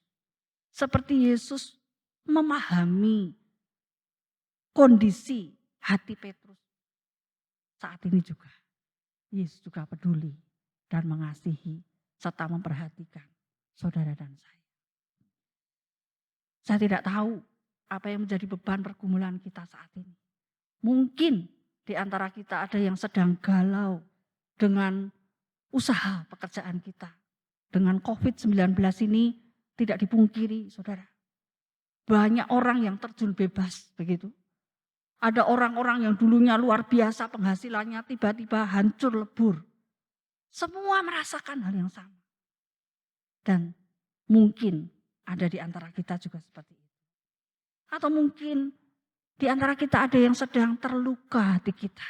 Seperti Yesus memahami kondisi hati Petrus. Saat ini juga Yesus juga peduli dan mengasihi serta memperhatikan saudara dan saya. Saya tidak tahu apa yang menjadi beban pergumulan kita saat ini. Mungkin di antara kita ada yang sedang galau dengan usaha pekerjaan kita. Dengan COVID-19 ini tidak dipungkiri, saudara. Banyak orang yang terjun bebas begitu. Ada orang-orang yang dulunya luar biasa penghasilannya tiba-tiba hancur lebur. Semua merasakan hal yang sama. Dan mungkin ada di antara kita juga seperti itu. Atau mungkin di antara kita ada yang sedang terluka hati kita.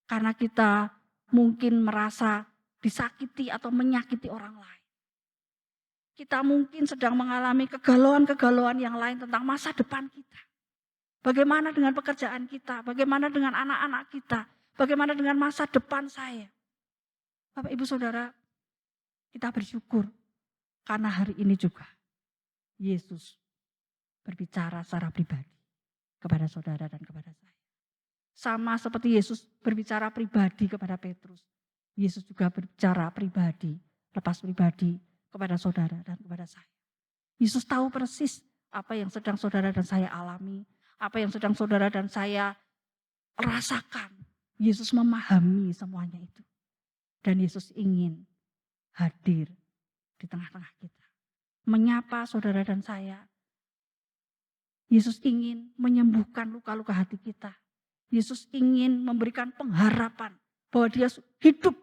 Karena kita mungkin merasa disakiti atau menyakiti orang lain. Kita mungkin sedang mengalami kegalauan-kegalauan yang lain tentang masa depan kita. Bagaimana dengan pekerjaan kita? Bagaimana dengan anak-anak kita? Bagaimana dengan masa depan saya? Bapak Ibu Saudara, kita bersyukur karena hari ini juga Yesus berbicara secara pribadi kepada saudara dan kepada saya. Sama seperti Yesus berbicara pribadi kepada Petrus, Yesus juga berbicara pribadi, lepas pribadi kepada saudara dan kepada saya. Yesus tahu persis apa yang sedang saudara dan saya alami, apa yang sedang saudara dan saya rasakan. Yesus memahami semuanya itu. Dan Yesus ingin hadir di tengah-tengah kita. Menyapa saudara dan saya. Yesus ingin menyembuhkan luka-luka hati kita. Yesus ingin memberikan pengharapan bahwa dia hidup,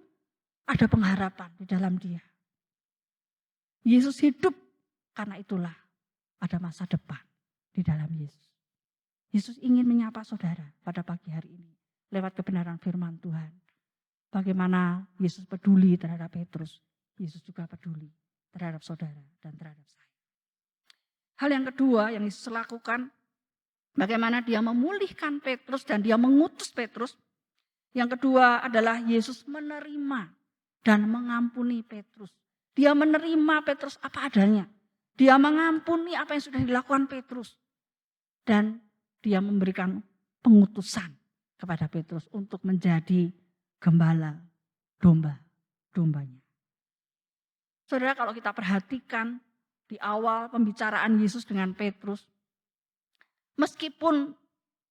ada pengharapan di dalam dia. Yesus hidup, karena itulah ada masa depan di dalam Yesus. Yesus ingin menyapa saudara pada pagi hari ini lewat kebenaran firman Tuhan. Bagaimana Yesus peduli terhadap Petrus, Yesus juga peduli terhadap saudara dan terhadap saya. Hal yang kedua yang Yesus lakukan, bagaimana dia memulihkan Petrus dan dia mengutus Petrus. Yang kedua adalah Yesus menerima dan mengampuni Petrus. Dia menerima Petrus apa adanya. Dia mengampuni apa yang sudah dilakukan Petrus. Dan dia memberikan pengutusan kepada Petrus untuk menjadi gembala domba-dombanya. Saudara, kalau kita perhatikan di awal pembicaraan Yesus dengan Petrus, meskipun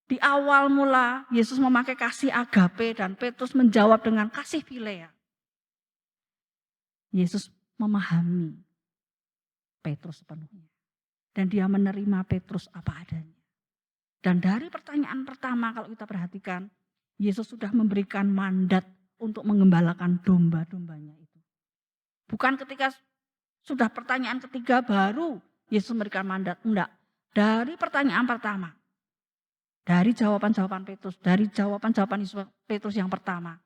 di awal mula Yesus memakai kasih agape dan Petrus menjawab dengan kasih filea, Yesus memahami Petrus sepenuhnya. Dan dia menerima Petrus apa adanya. Dan dari pertanyaan pertama kalau kita perhatikan, Yesus sudah memberikan mandat untuk menggembalakan domba-dombanya itu. Bukan ketika sudah pertanyaan ketiga baru Yesus memberikan mandat. Enggak. Dari pertanyaan pertama. Dari jawaban-jawaban Petrus. Dari jawaban-jawaban Petrus yang pertama.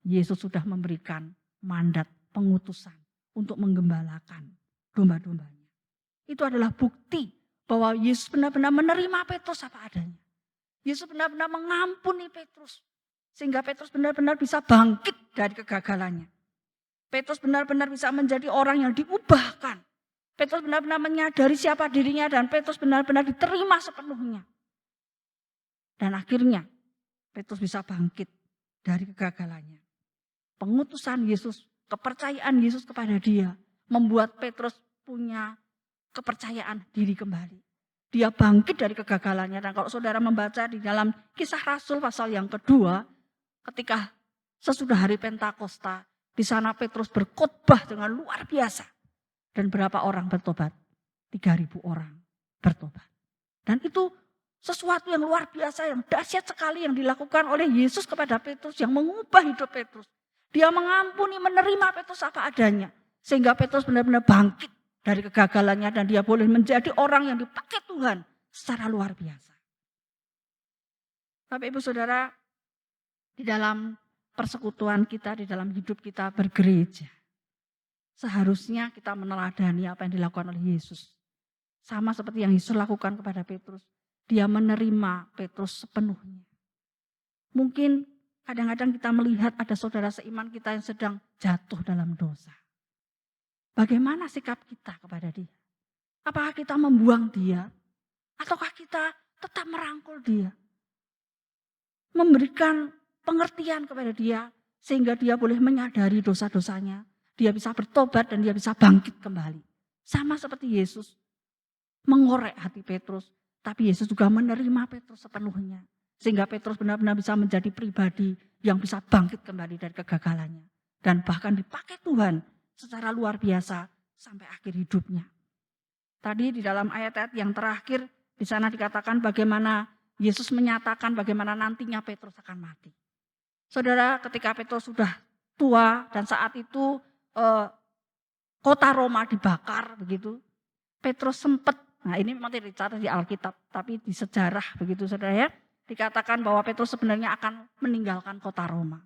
Yesus sudah memberikan mandat pengutusan untuk menggembalakan domba-dombanya. Itu adalah bukti bahwa Yesus benar-benar menerima Petrus apa adanya. Yesus benar-benar mengampuni Petrus. Sehingga Petrus benar-benar bisa bangkit dari kegagalannya. Petrus benar-benar bisa menjadi orang yang diubahkan. Petrus benar-benar menyadari siapa dirinya dan Petrus benar-benar diterima sepenuhnya. Dan akhirnya Petrus bisa bangkit dari kegagalannya. Pengutusan Yesus, kepercayaan Yesus kepada dia membuat Petrus punya kepercayaan diri kembali. Dia bangkit dari kegagalannya. Dan kalau saudara membaca di dalam Kisah Rasul pasal yang kedua, ketika sesudah hari Pentakosta, di sana Petrus berkhotbah dengan luar biasa. Dan berapa orang bertobat? 3.000 orang bertobat. Dan itu sesuatu yang luar biasa, yang dahsyat sekali yang dilakukan oleh Yesus kepada Petrus, yang mengubah hidup Petrus. Dia mengampuni, menerima Petrus apa adanya. Sehingga Petrus benar-benar bangkit dari kegagalannya dan dia boleh menjadi orang yang dipakai Tuhan secara luar biasa. Bapak Ibu Saudara, di dalam persekutuan kita, di dalam hidup kita bergereja, seharusnya kita meneladani apa yang dilakukan oleh Yesus. Sama seperti yang Yesus lakukan kepada Petrus. Dia menerima Petrus sepenuhnya. Mungkin kadang-kadang kita melihat ada saudara seiman kita yang sedang jatuh dalam dosa. Bagaimana sikap kita kepada dia? Apakah kita membuang dia? Ataukah kita tetap merangkul dia? Memberikan pengertian kepada dia sehingga dia boleh menyadari dosa-dosanya. Dia bisa bertobat dan dia bisa bangkit kembali. Sama seperti Yesus mengorek hati Petrus. Tapi Yesus juga menerima Petrus sepenuhnya. Sehingga Petrus benar-benar bisa menjadi pribadi yang bisa bangkit kembali dari kegagalannya. Dan bahkan dipakai Tuhan secara luar biasa sampai akhir hidupnya. Tadi di dalam ayat-ayat yang terakhir di sana dikatakan bagaimana Yesus menyatakan bagaimana nantinya Petrus akan mati. Saudara, ketika Petrus sudah tua dan saat itu kota Roma dibakar begitu, Petrus sempat, nah ini memang tidak dicatat di Alkitab, tapi di sejarah begitu saudara ya, dikatakan bahwa Petrus sebenarnya akan meninggalkan kota Roma.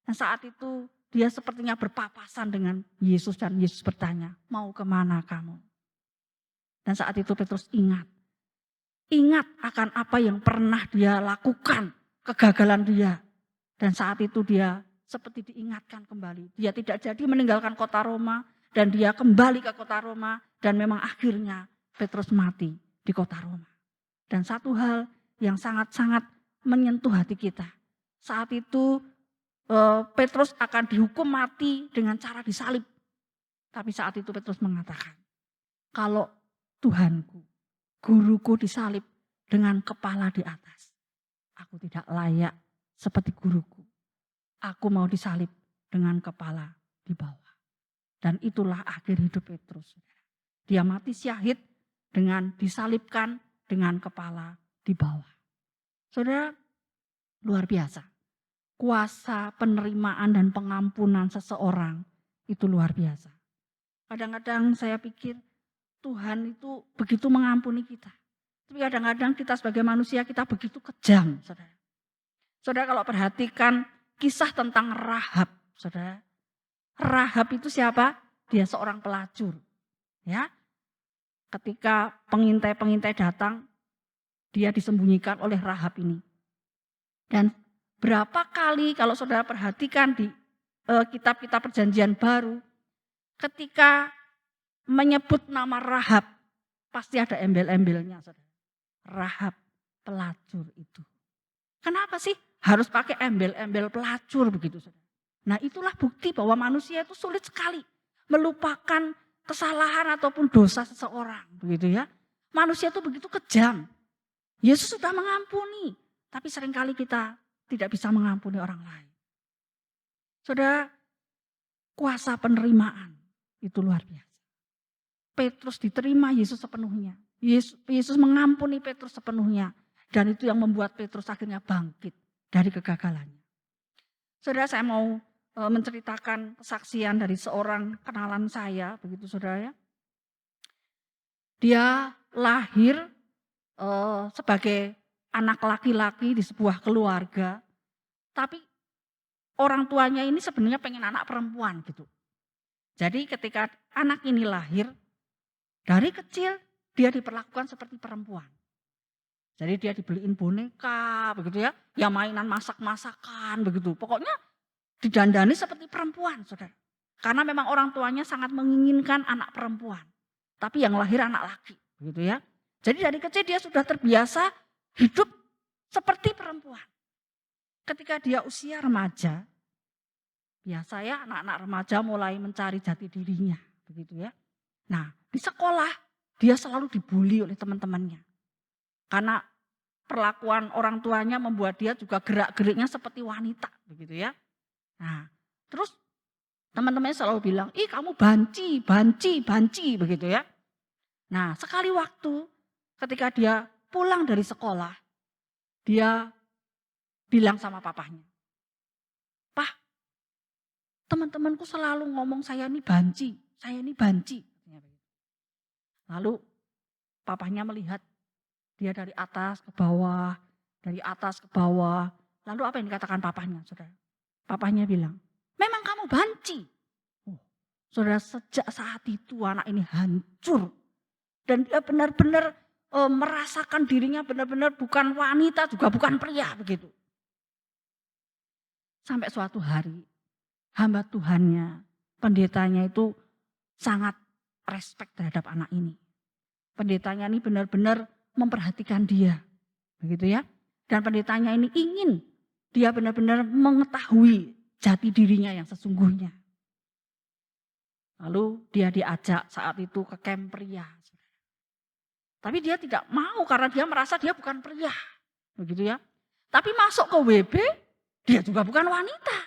Dan saat itu dia sepertinya berpapasan dengan Yesus dan Yesus bertanya, mau kemana kamu? Dan saat itu Petrus ingat akan apa yang pernah dia lakukan, kegagalan dia. Dan saat itu dia seperti diingatkan kembali. Dia tidak jadi meninggalkan kota Roma dan dia kembali ke kota Roma dan memang akhirnya Petrus mati di kota Roma. Dan satu hal yang sangat-sangat menyentuh hati kita. Saat itu Petrus akan dihukum mati dengan cara disalib. Tapi saat itu Petrus mengatakan, kalau Tuhanku, guruku disalib dengan kepala di atas, aku tidak layak seperti guruku. Aku mau disalib dengan kepala di bawah. Dan itulah akhir hidup Petrus. Dia mati syahid dengan disalibkan dengan kepala di bawah. Saudara, luar biasa. Kuasa penerimaan dan pengampunan seseorang itu luar biasa. Kadang-kadang saya pikir Tuhan itu begitu mengampuni kita. Tapi kadang-kadang kita sebagai manusia kita begitu kejam, saudara. Saudara kalau perhatikan kisah tentang Rahab, saudara. Rahab itu siapa? Dia seorang pelacur. Ya. Ketika pengintai-pengintai datang, dia disembunyikan oleh Rahab ini. Dan berapa kali kalau saudara perhatikan di kitab-kitab perjanjian baru, ketika menyebut nama Rahab, pasti ada embel-embelnya, saudara. Rahab pelacur itu. Kenapa sih harus pakai embel-embel pelacur begitu, saudara? Nah itulah bukti bahwa manusia itu sulit sekali melupakan kesalahan ataupun dosa seseorang, begitu ya. Manusia itu begitu kejam. Yesus sudah mengampuni, tapi seringkali kita tidak bisa mengampuni orang lain. Saudara, kuasa penerimaan itu luar biasa. Petrus diterima Yesus sepenuhnya. Yesus mengampuni Petrus sepenuhnya. Dan itu yang membuat Petrus akhirnya bangkit dari kegagalannya. Saudara, saya mau menceritakan kesaksian dari seorang kenalan saya, begitu saudara ya. Dia lahir sebagai anak laki-laki di sebuah keluarga, tapi orang tuanya ini sebenarnya pengen anak perempuan gitu. Jadi ketika anak ini lahir, dari kecil dia diperlakukan seperti perempuan. Jadi dia dibeliin boneka begitu ya, ya mainan masak-masakan begitu. Pokoknya didandani seperti perempuan, saudara. Karena memang orang tuanya sangat menginginkan anak perempuan. tapi yang lahir anak laki, begitu ya. Jadi dari kecil dia sudah terbiasa hidup seperti perempuan. Ketika dia usia remaja, biasa ya anak-anak remaja mulai mencari jati dirinya, begitu ya. Nah, di sekolah dia selalu dibully oleh teman-temannya. Karena perlakuan orang tuanya membuat dia juga gerak-geriknya seperti wanita, begitu ya. Nah, terus teman-temannya selalu bilang, "Ih, kamu banci, banci, banci," begitu ya. Nah, sekali waktu ketika dia pulang dari sekolah, dia bilang sama papahnya, "Pah, teman-temanku selalu ngomong saya ini banci, saya ini banci." Lalu papahnya melihat dia dari atas ke bawah, dari atas ke bawah. Lalu apa yang dikatakan papahnya, saudara? Papahnya bilang, "Memang kamu banci." Saudara, sejak saat itu anak ini hancur. Dan dia benar-benar merasakan dirinya benar-benar bukan wanita, juga bukan pria, begitu. Sampai suatu hari, hamba Tuhannya, pendetanya itu sangat respect terhadap anak ini. Pendetanya ini benar-benar memperhatikan dia, begitu ya. Dan pendetanya ini ingin dia benar-benar mengetahui jati dirinya yang sesungguhnya. Lalu dia diajak saat itu ke camp pria. Tapi dia tidak mau karena dia merasa dia bukan pria, begitu ya. Tapi masuk ke WB, dia juga bukan wanita.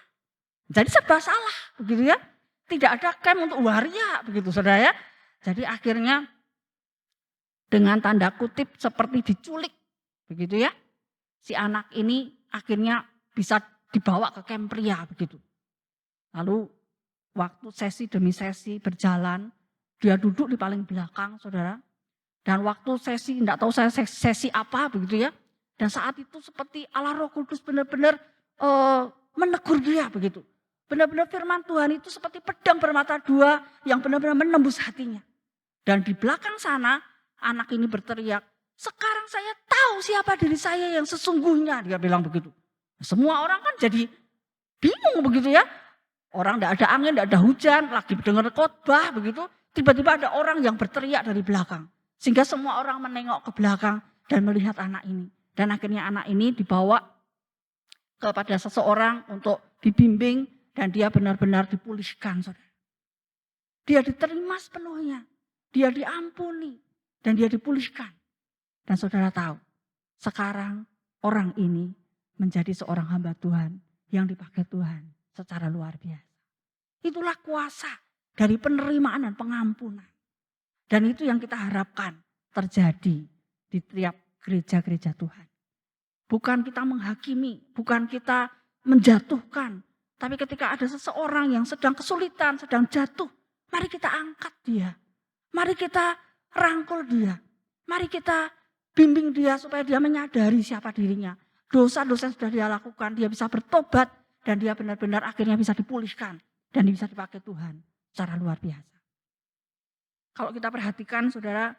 Jadi serba salah, begitu ya. Tidak ada camp untuk waria, begitu saudara ya. Jadi akhirnya dengan tanda kutip seperti diculik, begitu ya. Si anak ini akhirnya bisa dibawa ke camp pria, begitu. Lalu waktu sesi demi sesi berjalan, dia duduk di paling belakang, saudara. Dan waktu sesi, enggak tahu saya sesi apa, begitu ya. Dan saat itu seperti Allah Roh Kudus benar-benar menegur dia, begitu. Benar-benar firman Tuhan itu seperti pedang bermata dua yang benar-benar menembus hatinya. Dan di belakang sana, anak ini berteriak, "Sekarang saya tahu siapa diri saya yang sesungguhnya," dia bilang begitu. Semua orang kan jadi bingung, begitu ya. Orang tidak ada angin, tidak ada hujan, lagi mendengar khotbah, begitu. Tiba-tiba ada orang yang berteriak dari belakang. Sehingga semua orang menengok ke belakang dan melihat anak ini. Dan akhirnya anak ini dibawa kepada seseorang untuk dibimbing dan dia benar-benar dipulihkan, saudara. Dia diterima sepenuhnya, dia diampuni dan dia dipulihkan. Dan saudara tahu, sekarang orang ini menjadi seorang hamba Tuhan yang dipakai Tuhan secara luar biasa. Itulah kuasa dari penerimaan dan pengampunan. Dan itu yang kita harapkan terjadi di tiap gereja-gereja Tuhan. Bukan kita menghakimi, bukan kita menjatuhkan. Tapi ketika ada seseorang yang sedang kesulitan, sedang jatuh, mari kita angkat dia. Mari kita rangkul dia. Mari kita bimbing dia supaya dia menyadari siapa dirinya. Dosa-dosa yang sudah dia lakukan, dia bisa bertobat. Dan dia benar-benar akhirnya bisa dipulihkan. Dan bisa dipakai Tuhan secara luar biasa. Kalau kita perhatikan saudara,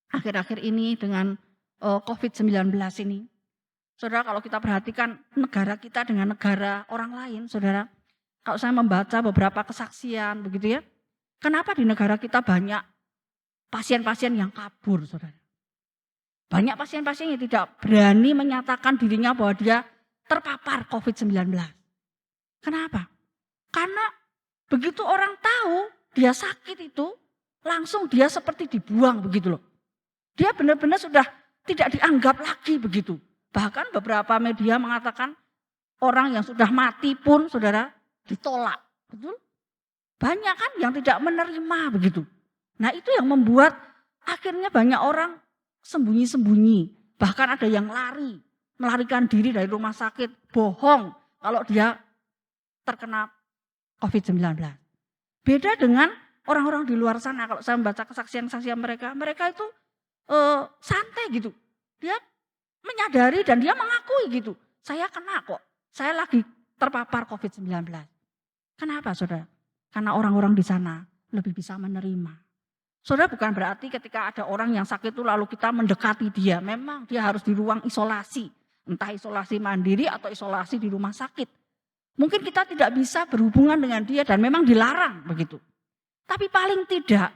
akhir-akhir ini dengan COVID-19 ini, saudara, kalau kita perhatikan negara kita dengan negara orang lain, saudara, kalau saya membaca beberapa kesaksian begitu ya, kenapa di negara kita banyak pasien-pasien yang kabur, saudara? Banyak pasien-pasien yang tidak berani menyatakan dirinya bahwa dia terpapar COVID-19. Kenapa? Karena begitu orang tahu dia sakit itu, langsung dia seperti dibuang begitu loh. Dia benar-benar sudah tidak dianggap lagi begitu. Bahkan beberapa media mengatakan orang yang sudah mati pun saudara ditolak. Betul? Banyak kan yang tidak menerima begitu. Nah itu yang membuat akhirnya banyak orang sembunyi-sembunyi. Bahkan ada yang lari, melarikan diri dari rumah sakit, bohong kalau dia terkena COVID-19. Beda dengan orang-orang di luar sana, kalau saya membaca kesaksian-kesaksian mereka itu santai gitu. Dia menyadari dan dia mengakui gitu. Saya kena kok, saya lagi terpapar COVID-19. Kenapa saudara? Karena orang-orang di sana lebih bisa menerima. Saudara, bukan berarti ketika ada orang yang sakit itu lalu kita mendekati dia. Memang dia harus di ruang isolasi. Entah isolasi mandiri atau isolasi di rumah sakit. Mungkin kita tidak bisa berhubungan dengan dia dan memang dilarang begitu. Tapi paling tidak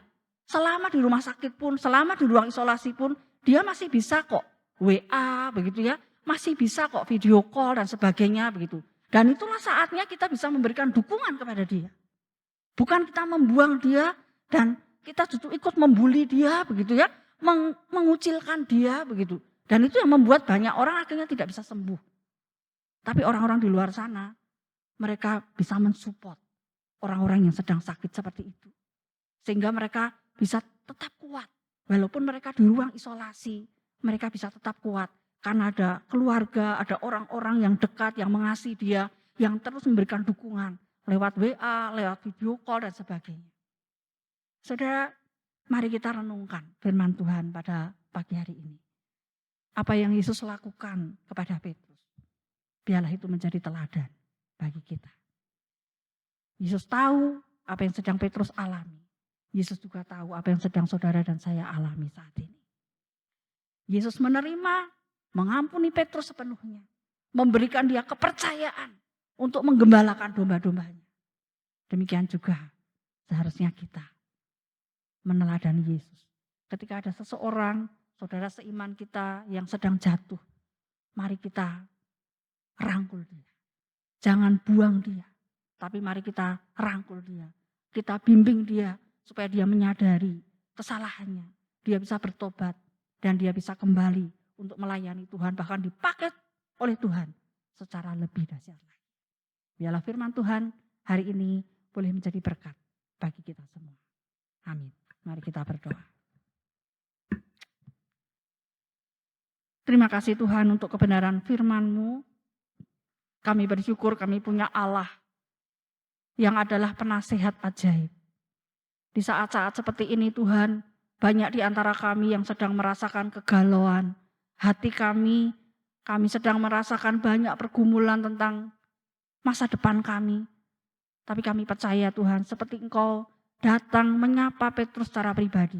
Selama di rumah sakit pun, selama di ruang isolasi pun, dia masih bisa kok WA begitu ya, masih bisa kok video call dan sebagainya begitu. Dan itulah saatnya kita bisa memberikan dukungan kepada dia. Bukan kita membuang dia dan kita justru ikut membuli dia begitu ya, mengucilkan dia begitu. Dan itu yang membuat banyak orang akhirnya tidak bisa sembuh. Tapi orang-orang di luar sana, mereka bisa mensupport orang-orang yang sedang sakit seperti itu. Sehingga mereka bisa tetap kuat. Walaupun mereka di ruang isolasi, mereka bisa tetap kuat. Karena ada keluarga, ada orang-orang yang dekat, yang mengasihi dia, yang terus memberikan dukungan. Lewat WA, lewat video call dan sebagainya. Saudara, mari kita renungkan firman Tuhan pada pagi hari ini. Apa yang Yesus lakukan kepada Petrus. Biarlah itu menjadi teladan bagi kita. Yesus tahu apa yang sedang Petrus alami. Yesus juga tahu apa yang sedang saudara dan saya alami saat ini. Yesus menerima, mengampuni Petrus sepenuhnya. Memberikan dia kepercayaan untuk menggembalakan domba-dombanya. Demikian juga seharusnya kita meneladani Yesus. Ketika ada seseorang, saudara seiman kita yang sedang jatuh, mari kita rangkul dia. Jangan buang dia, tapi mari kita rangkul dia. Kita bimbing dia supaya dia menyadari kesalahannya. Dia bisa bertobat dan dia bisa kembali untuk melayani Tuhan, bahkan dipakai oleh Tuhan secara lebih dahsyat lagi. Biarlah firman Tuhan hari ini boleh menjadi berkat bagi kita semua. Amin. Mari kita berdoa. Terima kasih Tuhan untuk kebenaran firman-Mu. Kami bersyukur kami punya Allah yang adalah penasihat ajaib. Di saat-saat seperti ini Tuhan, banyak di antara kami yang sedang merasakan kegalauan. Hati kami sedang merasakan banyak pergumulan tentang masa depan kami. Tapi kami percaya Tuhan, seperti Engkau datang menyapa Petrus secara pribadi.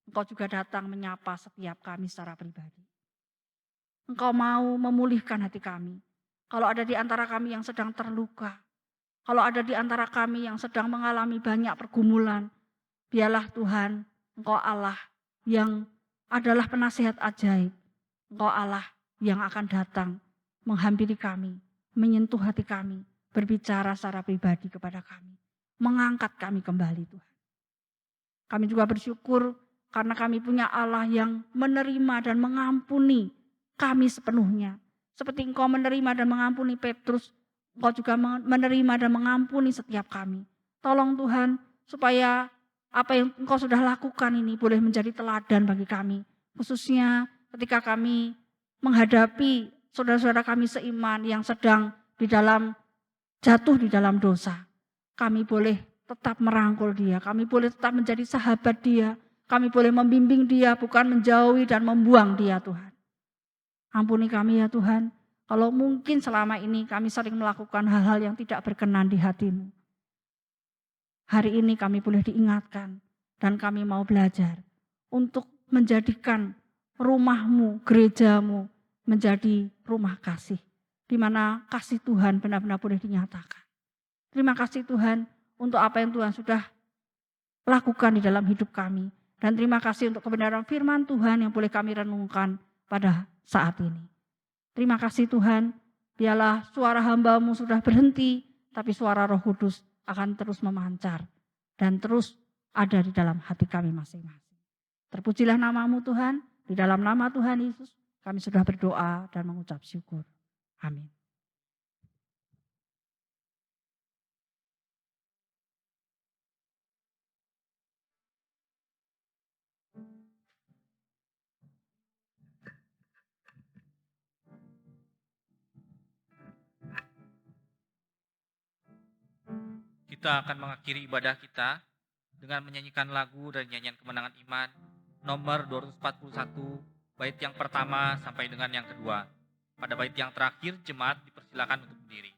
Engkau juga datang menyapa setiap kami secara pribadi. Engkau mau memulihkan hati kami. Kalau ada di antara kami yang sedang terluka, kalau ada di antara kami yang sedang mengalami banyak pergumulan, biarlah Tuhan, Engkau Allah yang adalah penasihat ajaib. Engkau Allah yang akan datang menghampiri kami, menyentuh hati kami, berbicara secara pribadi kepada kami, mengangkat kami kembali Tuhan. Kami juga bersyukur karena kami punya Allah yang menerima dan mengampuni kami sepenuhnya. Seperti Engkau menerima dan mengampuni Petrus, Engkau juga menerima dan mengampuni setiap kami. Tolong Tuhan supaya apa yang Engkau sudah lakukan ini boleh menjadi teladan bagi kami. Khususnya ketika kami menghadapi saudara-saudara kami seiman yang sedang jatuh di dalam dosa. Kami boleh tetap merangkul dia, kami boleh tetap menjadi sahabat dia, kami boleh membimbing dia, bukan menjauhi dan membuang dia Tuhan. Ampuni kami ya Tuhan, kalau mungkin selama ini kami sering melakukan hal-hal yang tidak berkenan di hati-Mu. Hari ini kami boleh diingatkan dan kami mau belajar untuk menjadikan rumah-Mu, gereja-Mu menjadi rumah kasih. Di mana kasih Tuhan benar-benar boleh dinyatakan. Terima kasih Tuhan untuk apa yang Tuhan sudah lakukan di dalam hidup kami. Dan terima kasih untuk kebenaran firman Tuhan yang boleh kami renungkan pada saat ini. Terima kasih Tuhan, biarlah suara hamba-Mu sudah berhenti, tapi suara Roh Kudus akan terus memancar dan terus ada di dalam hati kami masing-masing. Terpujilah nama-Mu Tuhan, di dalam nama Tuhan Yesus kami sudah berdoa dan mengucap syukur. Amin. Kita akan mengakhiri ibadah kita dengan menyanyikan lagu dari nyanyian kemenangan iman nomor 241 bait yang pertama sampai dengan yang kedua. Pada bait yang terakhir jemaat dipersilakan untuk berdiri.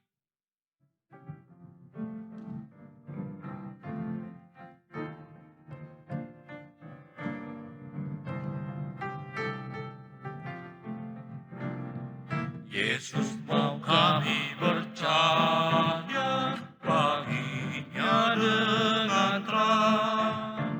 Yesus mau kami percaya, baginya dengan terang,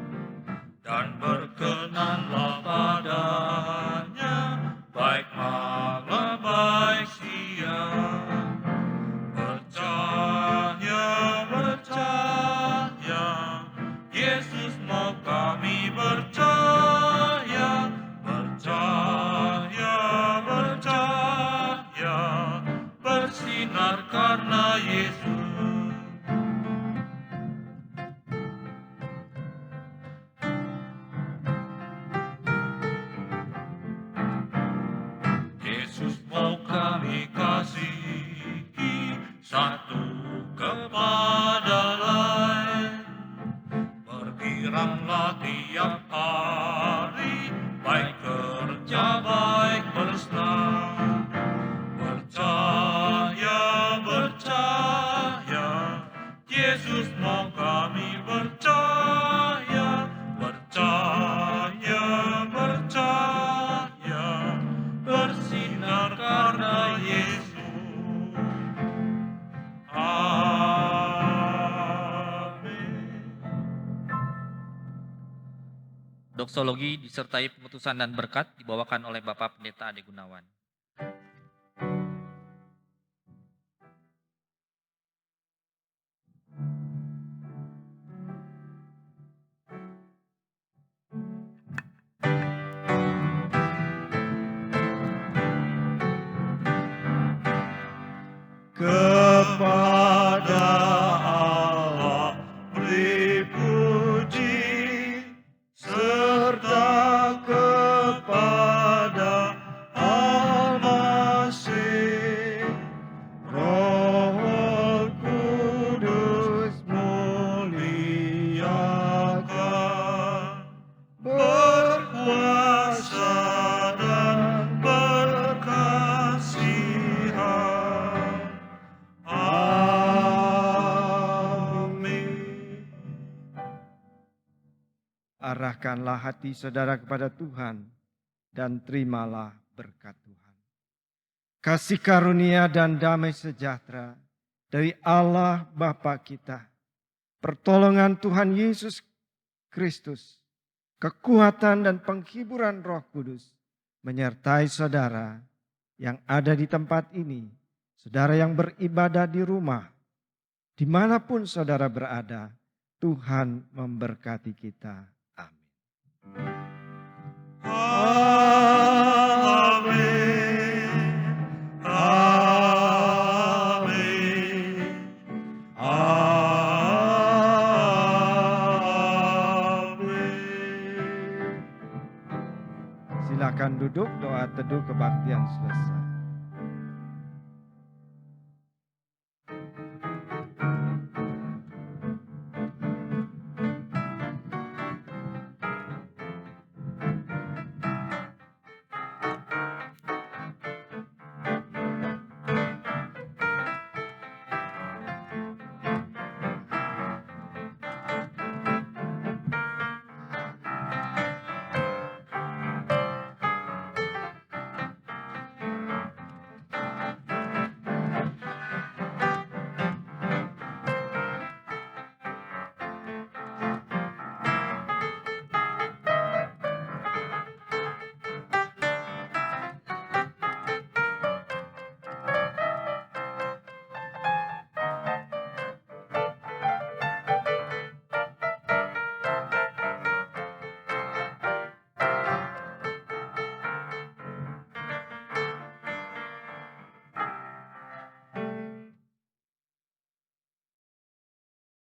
baik bersenang. Percaya, percaya, Yesus mau kami percaya. Percaya, percaya, bersinar karena Yesus. Amin. Doksologi disertai pemutusan dan berkat dibawakan oleh Bapak Pendeta Ade Gunawan. Kepada Allah beri puji, serta kepada Al-Masih, Roh Kudus muliakan, berkuasa dan berkasihan. Amin. Arahkanlah hati saudara kepada Tuhan dan terimalah berkat Tuhan. Kasih karunia dan damai sejahtera dari Allah Bapa kita, pertolongan Tuhan Yesus Kristus, kekuatan dan penghiburan Roh Kudus menyertai saudara yang ada di tempat ini, saudara yang beribadah di rumah, dimanapun saudara berada. Tuhan memberkati kita. Amin. Amin. Amin. Amin. Silakan duduk, doa teduh kebaktian selesai.